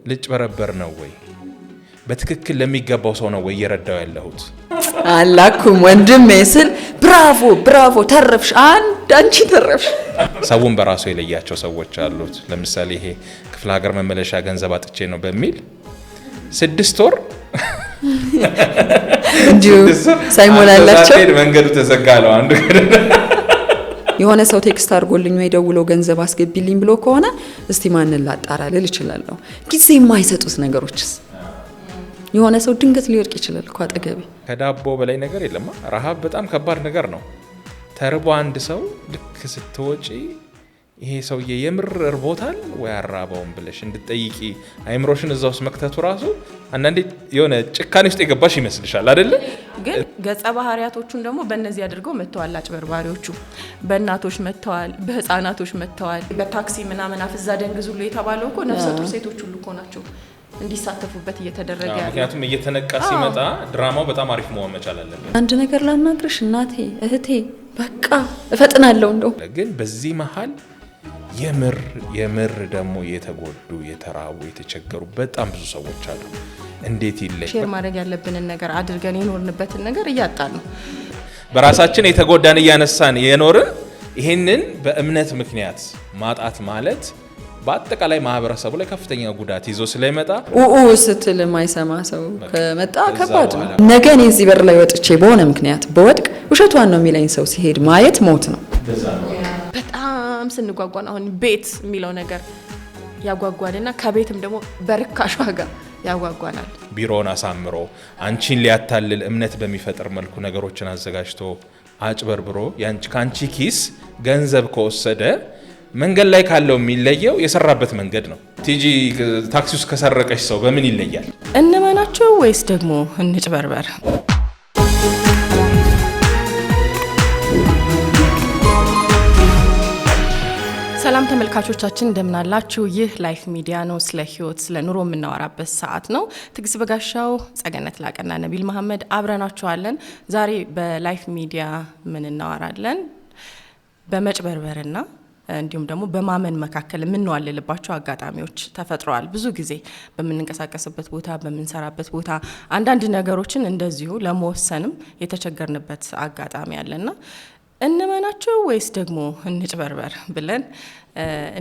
ልጭበረበር ነው ወይ በትክክል ለሚገባው ሰው ነው ወይ እየረዳው ያለሁት? አላኩም ወንድሜ ስል ብራቮ ተረፍሽ፣ አንቺ ተረፍሽ። ሰውን በራሱ የለያቸው ሰዎች አሉት። ለምሳሌ ይሄ ክፍለ ሀገር መመለሻ ገንዘብ አጥቼ ነው በሚል 6 ወር እንዲሁ ሳይሞላላቸው መንገዱ ተዘጋለው። አንዱ የሆነ ሰው ቴክስት አድርጎልኝ ወይ ደውሎ ገንዘብ አስገቢልኝ ብሎ ከሆነ እስቲ ማንን ላጣራ ልል እችላለሁ። ጊዜ የማይሰጡት ነገሮችስ የሆነ ሰው ድንገት ሊወድቅ ይችላል እኮ አጠገቤ። ከዳቦ በላይ ነገር የለም። ረሃብ በጣም ከባድ ነገር ነው። ተርቦ አንድ ሰው ልክ ስትወጪ ይሄ ሰውዬ የምር እርቦታል ወይ አራባውን ብለሽ እንድትጠይቂ አይምሮሽን እዛው ውስጥ መክተቱ ራሱ አንዳንዴ የሆነ ጭካኔ ውስጥ የገባሽ ይመስልሻል አይደል? ግን ገጸ ባህሪያቶቹን ደግሞ በእነዚህ አድርገው መተዋል። አጭበርባሪዎቹ በእናቶች መተዋል፣ በህፃናቶች መተዋል። በታክሲ ምናምን አፍዛ ደንግዙሉ የተባለው እኮ ነፍሰ ጡር ሴቶች ሁሉ እኮ ናቸው እንዲሳተፉበት እየተደረገ ያለው። ምክንያቱም እየተነቃ ሲመጣ ድራማው በጣም አሪፍ መሆን መቻል አለበት። አንድ ነገር ላናግርሽ እናቴ፣ እህቴ፣ በቃ እፈጥናለሁ እንደው። ግን በዚህ መሀል የምር ደግሞ የተጎዱ የተራቡ የተቸገሩ በጣም ብዙ ሰዎች አሉ። እንዴት ይለይ? ሼር ማድረግ ያለብንን ነገር አድርገን የኖርንበትን ነገር እያጣን ነው። በራሳችን የተጎዳን እያነሳን የኖርን ይሄንን በእምነት ምክንያት ማጣት ማለት በአጠቃላይ ማህበረሰቡ ላይ ከፍተኛ ጉዳት ይዞ ስለሚመጣ ስትል የማይሰማ ሰው ከመጣ ከባድ ነው። ነገ እኔ እዚህ በር ላይ ወጥቼ በሆነ ምክንያት በወድቅ ውሸቷን ነው የሚለኝ ሰው ሲሄድ ማየት ሞት ነው። በጣም ስንጓጓን አሁን ቤት የሚለው ነገር ያጓጓልና ከቤትም ደግሞ በርካሽ ዋጋ ያጓጓናል። ቢሮን አሳምሮ አንቺን ሊያታልል እምነት በሚፈጥር መልኩ ነገሮችን አዘጋጅቶ አጭበርብሮ ካንቺ ኪስ ገንዘብ ከወሰደ መንገድ ላይ ካለው የሚለየው የሰራበት መንገድ ነው። ቲጂ ታክሲ ውስጥ ከሰረቀሽ ሰው በምን ይለያል? እንመናቸው ወይስ ደግሞ እንጭበርበር? ሰላም ተመልካቾቻችን እንደምናላችሁ። ይህ ላይፍ ሚዲያ ነው። ስለ ህይወት ስለ ኑሮ የምናወራበት ሰዓት ነው። ትግስት በጋሻው፣ ጸገነት ላቀና፣ ነቢል መሐመድ አብረናችኋለን። ዛሬ በላይፍ ሚዲያ ምን እናወራለን? በመጭበርበርና እንዲሁም ደግሞ በማመን መካከል የምንዋልልባቸው አጋጣሚዎች ተፈጥረዋል። ብዙ ጊዜ በምንንቀሳቀስበት ቦታ በምንሰራበት ቦታ አንዳንድ ነገሮችን እንደዚሁ ለመወሰንም የተቸገርንበት አጋጣሚ አለና እንመናቸው ወይስ ደግሞ እንጭበርበር ብለን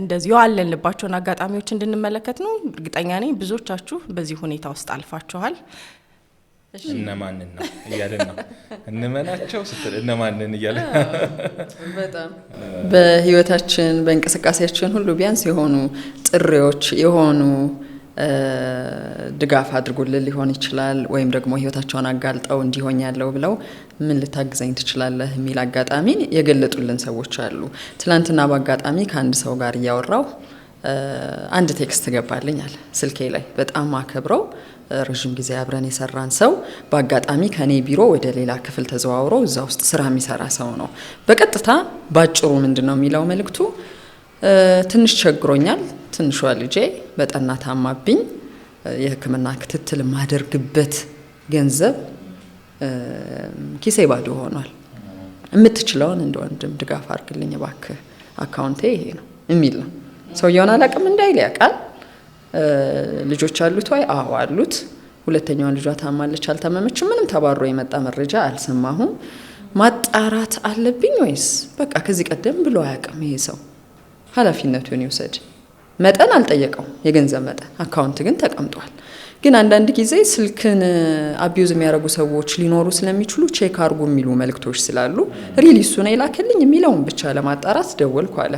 እንደዚህ ያለንባቸውን አጋጣሚዎች እንድንመለከት ነው። እርግጠኛ ነኝ ብዙዎቻችሁ በዚህ ሁኔታ ውስጥ አልፋችኋል። እነማንን ነው እያለን ነው? እንመናቸው ስትል እነማንን እያለን በጣም በህይወታችን በእንቅስቃሴያችን ሁሉ ቢያንስ የሆኑ ጥሪዎች የሆኑ ድጋፍ አድርጎልን ሊሆን ይችላል። ወይም ደግሞ ህይወታቸውን አጋልጠው እንዲሆን ያለው ብለው ምን ልታግዘኝ ትችላለህ የሚል አጋጣሚ የገለጡልን ሰዎች አሉ። ትላንትና በአጋጣሚ ከአንድ ሰው ጋር እያወራው አንድ ቴክስት ገባልኛል ስልኬ ላይ። በጣም አከብረው ረጅም ጊዜ አብረን የሰራን ሰው በአጋጣሚ ከኔ ቢሮ ወደ ሌላ ክፍል ተዘዋውሮ እዛ ውስጥ ስራ የሚሰራ ሰው ነው። በቀጥታ ባጭሩ ምንድነው የሚለው መልእክቱ? ትንሽ ቸግሮኛል፣ ትንሿ ልጄ በጠና ታማብኝ፣ የህክምና ክትትል ማደርግበት ገንዘብ ኪሴ ባዶ ሆኗል፣ የምትችለውን እንደ ወንድም ድጋፍ አድርግልኝ እባክህ፣ አካውንቴ ይሄ ነው የሚል ነው። ሰውየውን አላቅም እንዳይል ያውቃል። ልጆች አሉት ወይ? አዎ አሉት። ሁለተኛዋን ልጇ ታማለች አልታመመችም? ምንም ተባሮ የመጣ መረጃ አልሰማሁም። ማጣራት አለብኝ ወይስ በቃ ከዚህ ቀደም ብሎ አያውቅም ይሄ ሰው? ኃላፊነቱን ይውሰድ። መጠን አልጠየቀው የገንዘብ መጠን፣ አካውንት ግን ተቀምጧል። ግን አንዳንድ ጊዜ ስልክን አቢዩዝ የሚያደርጉ ሰዎች ሊኖሩ ስለሚችሉ ቼክ አድርጉ የሚሉ መልእክቶች ስላሉ ሪሊሱ ነው የላከልኝ የሚለውን ብቻ ለማጣራት ደወልኩ አለ።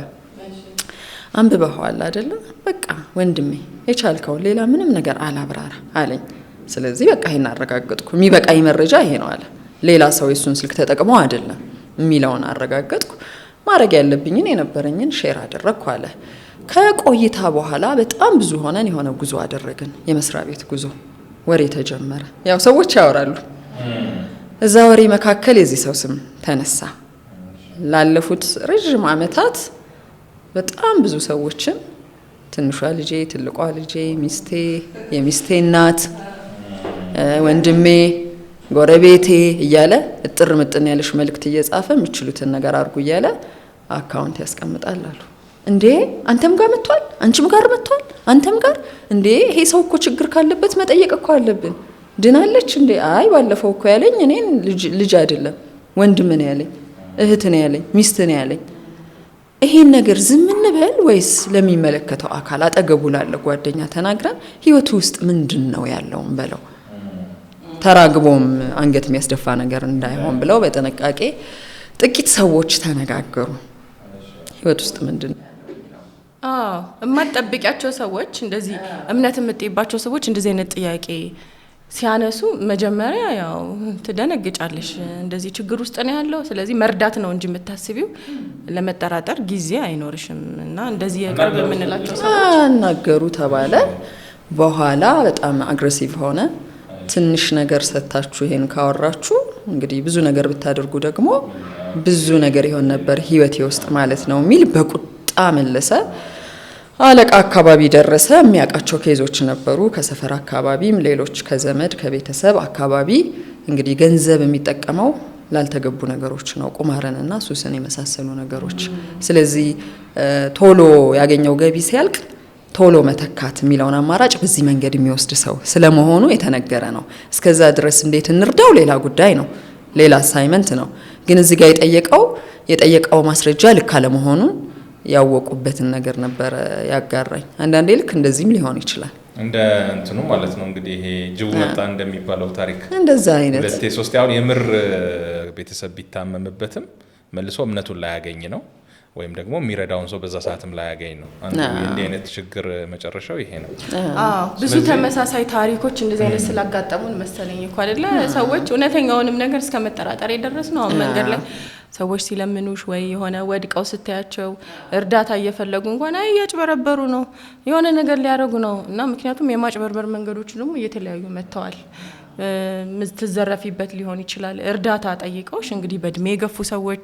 አንብበዋል አይደለም? በቃ ወንድሜ የቻልከው ሌላ ምንም ነገር አላብራራ አለኝ። ስለዚህ በቃ ይሄን አረጋግጥኩ። የሚበቃኝ መረጃ ይሄ ነው አለ። ሌላ ሰው የሱን ስልክ ተጠቅሞ አይደለም የሚለውን አረጋግጥኩ። ማድረግ ያለብኝን የነበረኝን ሼር አደረግኩ አለ። ከቆይታ በኋላ በጣም ብዙ ሆነን የሆነ ጉዞ አደረግን፣ የመስሪያ ቤት ጉዞ። ወሬ ተጀመረ። ያው ሰዎች ያወራሉ። እዛ ወሬ መካከል የዚህ ሰው ስም ተነሳ። ላለፉት ረጅም ዓመታት በጣም ብዙ ሰዎችን ትንሿ ልጄ፣ ትልቋ ልጄ፣ ሚስቴ፣ የሚስቴ እናት፣ ወንድሜ፣ ጎረቤቴ እያለ እጥር ምጥን ያለሽ መልእክት እየጻፈ የሚችሉትን ነገር አድርጉ እያለ አካውንት ያስቀምጣል አሉ። እንዴ አንተም ጋር መጥቷል፣ አንቺም ጋር መጥቷል አንተም ጋር እንዴ ይሄ ሰው እኮ ችግር ካለበት መጠየቅ እኮ አለብን። ድናለች እንዴ? አይ ባለፈው እኮ ያለኝ እኔን ልጅ አይደለም ወንድም ነው ያለኝ፣ እህት ነው ያለኝ፣ ሚስት ነው ያለኝ። ይሄን ነገር ዝም እንበል ወይስ ለሚመለከተው አካል አጠገቡ ላለ ጓደኛ ተናግረን ህይወቱ ውስጥ ምንድነው ያለውን በለው። ተራግቦም አንገት የሚያስደፋ ነገር እንዳይሆን ብለው በጥንቃቄ ጥቂት ሰዎች ተነጋገሩ። ህይወት ውስጥ ምንድነው የማትጠብቂያቸው ሰዎች እንደዚህ እምነት የምትጠይባቸው ሰዎች እንደዚህ አይነት ጥያቄ ሲያነሱ መጀመሪያ ያው ትደነግጫለሽ። እንደዚህ ችግር ውስጥ ነው ያለው፣ ስለዚህ መርዳት ነው እንጂ የምታስቢው ለመጠራጠር ጊዜ አይኖርሽም። እና እንደዚህ የቅርብ የምንላቸው ሰዎች አናገሩ ተባለ። በኋላ በጣም አግሬሲቭ ሆነ። ትንሽ ነገር ሰጣችሁ ይሄን ካወራችሁ እንግዲህ ብዙ ነገር ብታደርጉ ደግሞ ብዙ ነገር ይሆን ነበር ህይወቴ ውስጥ ማለት ነው የሚል በቁጣ መለሰ። አለቃ አካባቢ ደረሰ። የሚያውቃቸው ኬዞች ነበሩ ከሰፈር አካባቢም ሌሎች ከዘመድ ከቤተሰብ አካባቢ። እንግዲህ ገንዘብ የሚጠቀመው ላልተገቡ ነገሮች ነው፣ ቁማርንና ሱስን የመሳሰሉ ነገሮች። ስለዚህ ቶሎ ያገኘው ገቢ ሲያልቅ ቶሎ መተካት የሚለውን አማራጭ በዚህ መንገድ የሚወስድ ሰው ስለመሆኑ የተነገረ ነው። እስከዛ ድረስ እንዴት እንርዳው ሌላ ጉዳይ ነው፣ ሌላ አሳይመንት ነው። ግን እዚህ ጋር የጠየቀው ማስረጃ ልክ አለመሆኑን ያወቁበትን ነገር ነበር ያጋራኝ። አንዳንዴ ልክ እንደዚህም ሊሆን ይችላል እንደ እንትኑ ማለት ነው እንግዲህ ይሄ ጅቡ መጣ እንደሚባለው ታሪክ እንደዛ አይነት ሁለቴ ሶስቴ አሁን የምር ቤተሰብ ቢታመምበትም መልሶ እምነቱን ላይ ያገኝ ነው ወይም ደግሞ የሚረዳውን ሰው በዛ ሰዓትም ላይ ያገኝ ነው። አንዱ እንደ አይነት ችግር መጨረሻው ይሄ ነው። ብዙ ተመሳሳይ ታሪኮች እንደዚህ አይነት ስላጋጠሙን መሰለኝ እኮ አይደለ ሰዎች እውነተኛውንም ነገር እስከ መጠራጠር የደረስ ነው። አሁን መንገድ ላይ ሰዎች ሲለምኑሽ ወይ የሆነ ወድቀው ስታያቸው እርዳታ እየፈለጉ እንኳን አይ ያጭበረበሩ ነው የሆነ ነገር ሊያደርጉ ነው። እና ምክንያቱም የማጭበርበር መንገዶች ደግሞ እየተለያዩ መጥተዋል። ምትዘረፊበት ሊሆን ይችላል። እርዳታ ጠይቀውሽ እንግዲህ በእድሜ የገፉ ሰዎች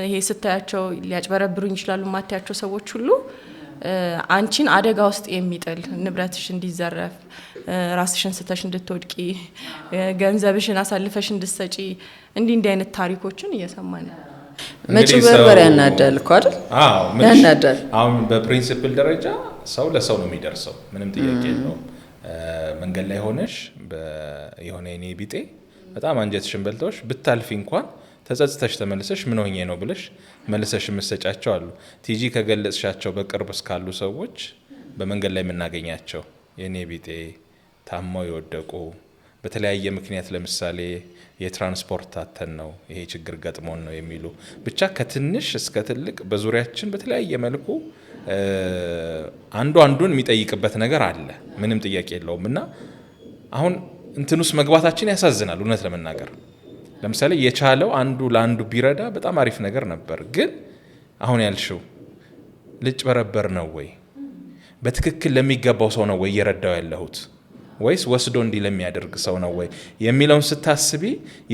ይሄ ስታያቸው ሊያጭበረብሩኝ ይችላሉ ማታያቸው ሰዎች ሁሉ አንቺን አደጋ ውስጥ የሚጥል ንብረትሽ እንዲዘረፍ፣ ራስሽን ስተሽ እንድትወድቂ፣ ገንዘብሽን አሳልፈሽ እንድትሰጪ እንዲህ አይነት ታሪኮችን እየሰማን ነው። መጭበርበር ያናዳል እኮ አይደል? ያናዳል። አሁን በፕሪንሲፕል ደረጃ ሰው ለሰው ነው የሚደርሰው፣ ምንም ጥያቄ የለውም። መንገድ ላይ ሆነሽ የሆነ የኔ ቢጤ በጣም አንጀትሽን በልተውሽ ብታልፊ እንኳን ተጸጽተሽ ተመልሰሽ ምን ሆኜ ነው ብለሽ መልሰሽ የምትሰጫቸው አሉ። ቲጂ ከገለጽሻቸው በቅርብ እስካሉ ሰዎች በመንገድ ላይ የምናገኛቸው የኔ ቢጤ ታማው የወደቁ በተለያየ ምክንያት ለምሳሌ የትራንስፖርት አተን ነው ይሄ ችግር ገጥሞን ነው የሚሉ ብቻ ከትንሽ እስከ ትልቅ በዙሪያችን በተለያየ መልኩ አንዱን የሚጠይቅበት ነገር አለ። ምንም ጥያቄ የለውም። እና አሁን እንትኑስ መግባታችን ያሳዝናል እውነት ለመናገር። ለምሳሌ የቻለው አንዱ ለአንዱ ቢረዳ በጣም አሪፍ ነገር ነበር። ግን አሁን ያልሽው ልጭበረበር ነው ወይ? በትክክል ለሚገባው ሰው ነው ወይ እየረዳው ያለሁት ወይስ ወስዶ እንዲህ ለሚያደርግ ሰው ነው ወይ የሚለውን ስታስቢ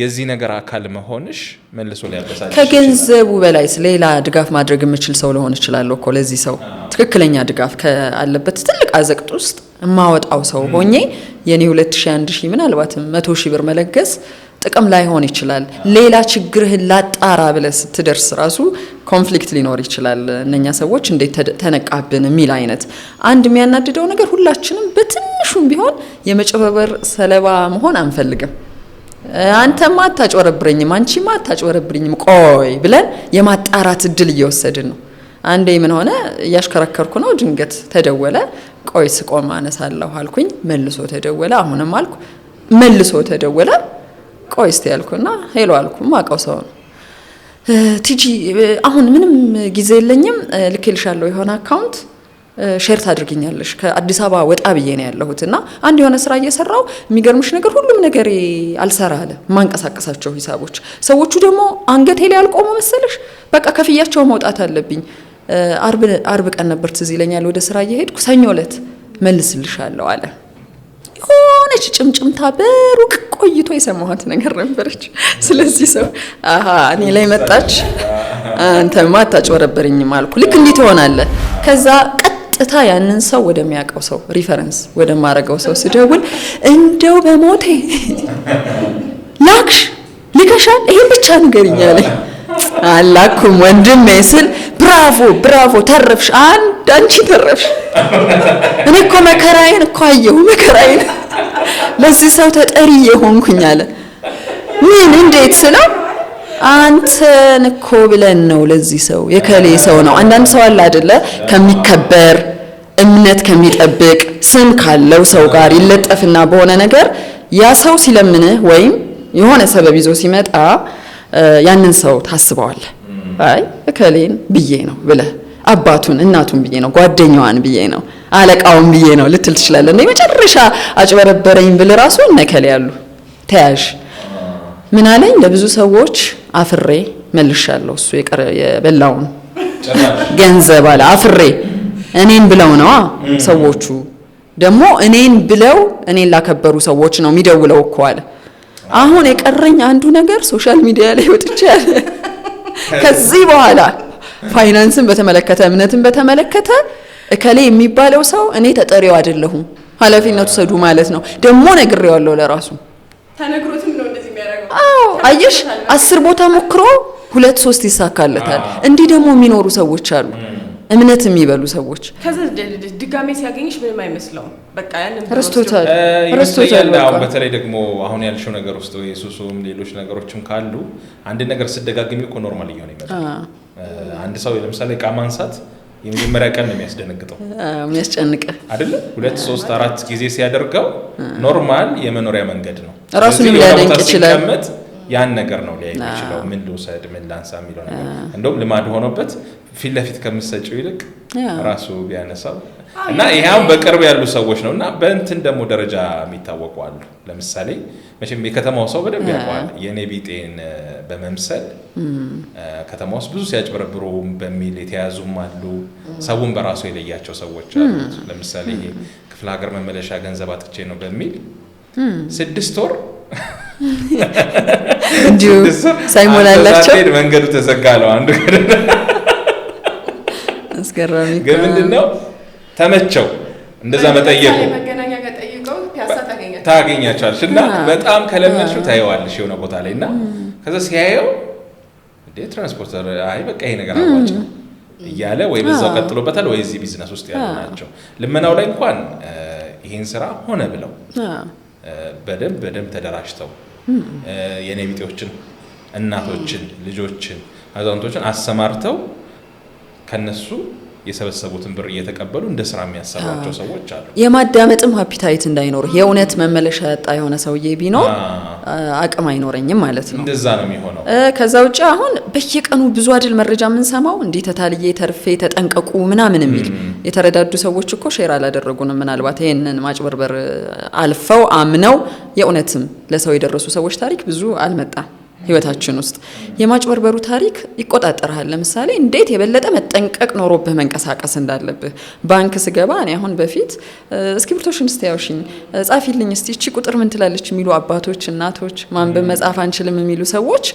የዚህ ነገር አካል መሆንሽ መልሶ ሊያበሳጭ ከገንዘቡ በላይ ሌላ ድጋፍ ማድረግ የምችል ሰው ልሆን እችላለሁ እኮ ለዚህ ሰው ትክክለኛ ድጋፍ ካለበት ትልቅ አዘቅጥ ውስጥ የማወጣው ሰው ሆኜ የኔ 2000 1000 ምናልባትም 100,000 ብር መለገስ ጥቅም ላይ ሆን ይችላል። ሌላ ችግርህን ላጣራ ብለህ ስትደርስ ራሱ ኮንፍሊክት ሊኖር ይችላል። እነኛ ሰዎች እንዴት ተነቃብን የሚል አይነት አንድ የሚያናድደው ነገር ሁላችንም በትንሹም ቢሆን የመጨበርበር ሰለባ መሆን አንፈልግም። አንተማ አታጭበረብረኝም፣ አንቺማ አታጭበረብረኝም ቆይ ብለን የማጣራት እድል እየወሰድን ነው። አንዴ ምን ሆነ እያሽከረከርኩ ነው፣ ድንገት ተደወለ። ቆይ ስቆም አነሳለሁ አልኩኝ፣ መልሶ ተደወለ። አሁንም አልኩ፣ መልሶ ተደወለ። ቆይ እስቲ ያልኩና ሄሎ አልኩ። ማቀው ሰው ነው። ቲጂ አሁን ምንም ጊዜ የለኝም፣ ልክልሻለሁ የሆነ አካውንት ሼር ታድርጊኛለሽ። ከአዲስ አበባ ወጣ ብዬ ነው ያለሁትና አንድ የሆነ ስራ እየሰራው የሚገርምሽ ነገር ሁሉም ነገር አልሰራ አለ። ማንቀሳቀሳቸው ሂሳቦች ሰዎቹ ደግሞ አንገቴ ላይ አልቆሙ መሰለሽ። በቃ ከፍያቸው መውጣት አለብኝ። አርብ ቀን ነበር ትዝ ይለኛል ወደ ስራ እየሄድኩ፣ ሰኞ ዕለት መልስልሻለሁ አለ። ሆነች ጭምጭምታ በሩቅ ቆይቶ የሰማሁት ነገር ነበረች። ስለዚህ ሰው እኔ ላይ መጣች። አንተማ አታጭበረብረኝም አልኩ። ልክ እንዲህ ትሆናለህ። ከዛ ቀጥታ ያንን ሰው ወደሚያውቀው ሰው ሪፈረንስ ወደማረገው ሰው ስደውል እንደው በሞቴ ልከሻል ይሄን ብቻ ንገሪኝ አለኝ። አላኩም ወንድሜ ስል ብራቮ ተረፍሽ፣ አንቺ ተረፍሽ። እኔ እኮ መከራዬን እኮ አየሁ፣ መከራዬን ለዚህ ሰው ተጠሪ የሆንኩኝ አለ። ምን እንዴት ስለው አንተን እኮ ብለን ነው ለዚህ ሰው የከሌ ሰው ነው። አንዳንድ ሰው አለ አይደለ ከሚከበር እምነት ከሚጠብቅ ስም ካለው ሰው ጋር ይለጠፍና በሆነ ነገር ያ ሰው ሲለምንህ ወይም የሆነ ሰበብ ይዞ ሲመጣ ያንን ሰው ታስበዋለህ። አይ እከሌን ብዬ ነው ብለህ አባቱን እናቱን ብዬ ነው ጓደኛዋን ብዬ ነው አለቃውን ብዬ ነው ልትል ትችላለህ። እንደ መጨረሻ አጭበረበረኝ ብል ራሱ እነከሌ ያሉ ተያዥ ምን አለኝ ለብዙ ሰዎች አፍሬ መልሻለሁ። እሱ የበላውን ገንዘብ አለ አፍሬ እኔን ብለው ነው ሰዎቹ ደግሞ እኔን ብለው እኔን ላከበሩ ሰዎች ነው የሚደውለው እኮ አለ። አሁን የቀረኝ አንዱ ነገር ሶሻል ሚዲያ ላይ ወጥቼ ያለ ከዚህ በኋላ ፋይናንስን በተመለከተ እምነትን በተመለከተ እከሌ የሚባለው ሰው እኔ ተጠሪው አይደለሁም ኃላፊነቱ ሰዱ ማለት ነው። ደግሞ ነግሬዋለሁ ለራሱ ተነግሮትም ነው እንደዚህ የሚያደርገው። አየሽ 10 ቦታ ሞክሮ 2-3 ይሳካለታል። እንዲህ ደግሞ የሚኖሩ ሰዎች አሉ እምነት የሚበሉ ሰዎች። ከዛ ድጋሜ ሲያገኝሽ ምንም አይመስለውም። በቃ ያንን ረስቶታል። አሁን በተለይ ደግሞ አሁን ያልሽው ነገር ውስጥ ወይ ሱሱም ሌሎች ነገሮችም ካሉ አንድ ነገር ስደጋግሚ እኮ ኖርማል እየሆነ ይመጣል። አንድ ሰው ለምሳሌ ዕቃ ማንሳት የመጀመሪያ ቀን ነው የሚያስደነግጠው የሚያስጨንቅ አይደለ? 2-3-4 ጊዜ ሲያደርገው ኖርማል የመኖሪያ መንገድ ነው። ራሱንም ሊያደንቅ ይችላል። ያን ነገር ነው ሊያይ ይችላል። ምን ልውሰድ ምን ላንሳ የሚለው ነገር እንደውም ልማድ ሆኖበት ፊት ለፊት ከምትሰጪው ይልቅ ራሱ ቢያነሳው እና ይሄም በቅርብ ያሉ ሰዎች ነውና በእንትን ደግሞ ደረጃ የሚታወቁ አሉ። ለምሳሌ መቼም የከተማው ሰው በደንብ ያውቃል። የኔ ቢጤን በመምሰል ከተማው ውስጥ ብዙ ሲያጭበረብሩ በሚል የተያዙም አሉ። ሰውን በራሱ የለያቸው ሰዎች አሉ። ለምሳሌ ይሄ ክፍለ ሀገር መመለሻ ገንዘብ አጥቼ ነው በሚል 6 ወር እንዲሁ ሳይሞላላቸው መንገዱ ተዘጋ ነው አንዱ አስገራሚ ግን ምንድነው ተመቸው እንደዛ መጠየቁ መገናኛ ጋር ጠይቀው ፒያሳ ታገኛቸዋለሽ እና በጣም ከለመድሽው ታየዋለሽ የሆነ ቦታ ላይ እና ከዛ ሲያየው እንዴ ትራንስፖርተር አይ በቃ ይሄ ነገር አዋጭ ነው እያለ ወይ በዛው ቀጥሎበታል ወይ እዚህ ቢዝነስ ውስጥ ያሉ ናቸው። ልመናው ላይ እንኳን ይሄን ስራ ሆነ ብለው በደንብ ተደራጅተው የኔ ቢጤዎችን እናቶችን ልጆችን አዛውንቶችን አሰማርተው ከነሱ የሰበሰቡትን ብር እየተቀበሉ እንደ ስራ የሚያሰራቸው ሰዎች አሉ። የማዳመጥም ሃፒታይት እንዳይኖር የእውነት መመለሻ ያጣ የሆነ ሰውዬ ቢኖር አቅም አይኖረኝም ማለት ነው። እንደዛ ነው የሚሆነው። ከዛ ውጪ አሁን በየቀኑ ብዙ አይደል መረጃ የምንሰማው እንዲህ ተታልዬ ተርፌ ተጠንቀቁ ምናምን የሚል የተረዳዱ ሰዎች እኮ ሼር አላደረጉንም። ምናልባት ይሄንን ማጭበርበር አልፈው አምነው የእውነትም ለሰው የደረሱ ሰዎች ታሪክ ብዙ አልመጣም። ህይወታችን ውስጥ የማጭበርበሩ ታሪክ ይቆጣጠራል። ለምሳሌ እንዴት የበለጠ መጠንቀቅ ኖሮብህ መንቀሳቀስ እንዳለብህ ባንክ ስገባ እኔ አሁን በፊት እስክሪፕቶሽን ስታያውሽኝ ጻፊልኝ እስቲ እቺ ቁጥር ምን ትላለች የሚሉ አባቶች እናቶች ማንበብ መጻፍ አንችልም የሚሉ ሰዎች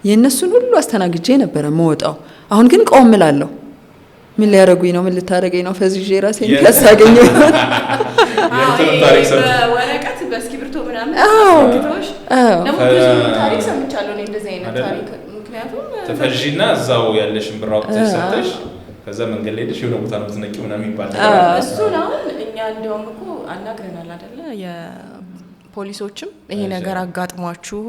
የነሱን ሁሉ አስተናግጄ ነበረ መወጣው። አሁን ግን ቆም እላለሁ። ምን ሊያረጉኝ ነው? ምን ልታረገኝ ነው? ፈዝዤ ራሴን ያሳገኘው ወረቀት በእስክሪፕቶ ምናምን ግቶሽ ደግሞ ብዙ ታሪክ ሰምቻለሁ እኔ እንደዚህ አይነት ታሪክ። ምክንያቱም ተፈጂና እዛው ያለሽን ብር አውጥተሽ ሰጥተሽ ከዛ መንገድ ላይ ሄደሽ የሆነ ቦታ ነው ትነቂው ምናምን ይባል እሱ ነው። እኛ እንደውም እኮ አናግረናል አይደለ የፖሊሶችም ይሄ ነገር አጋጥሟችሁ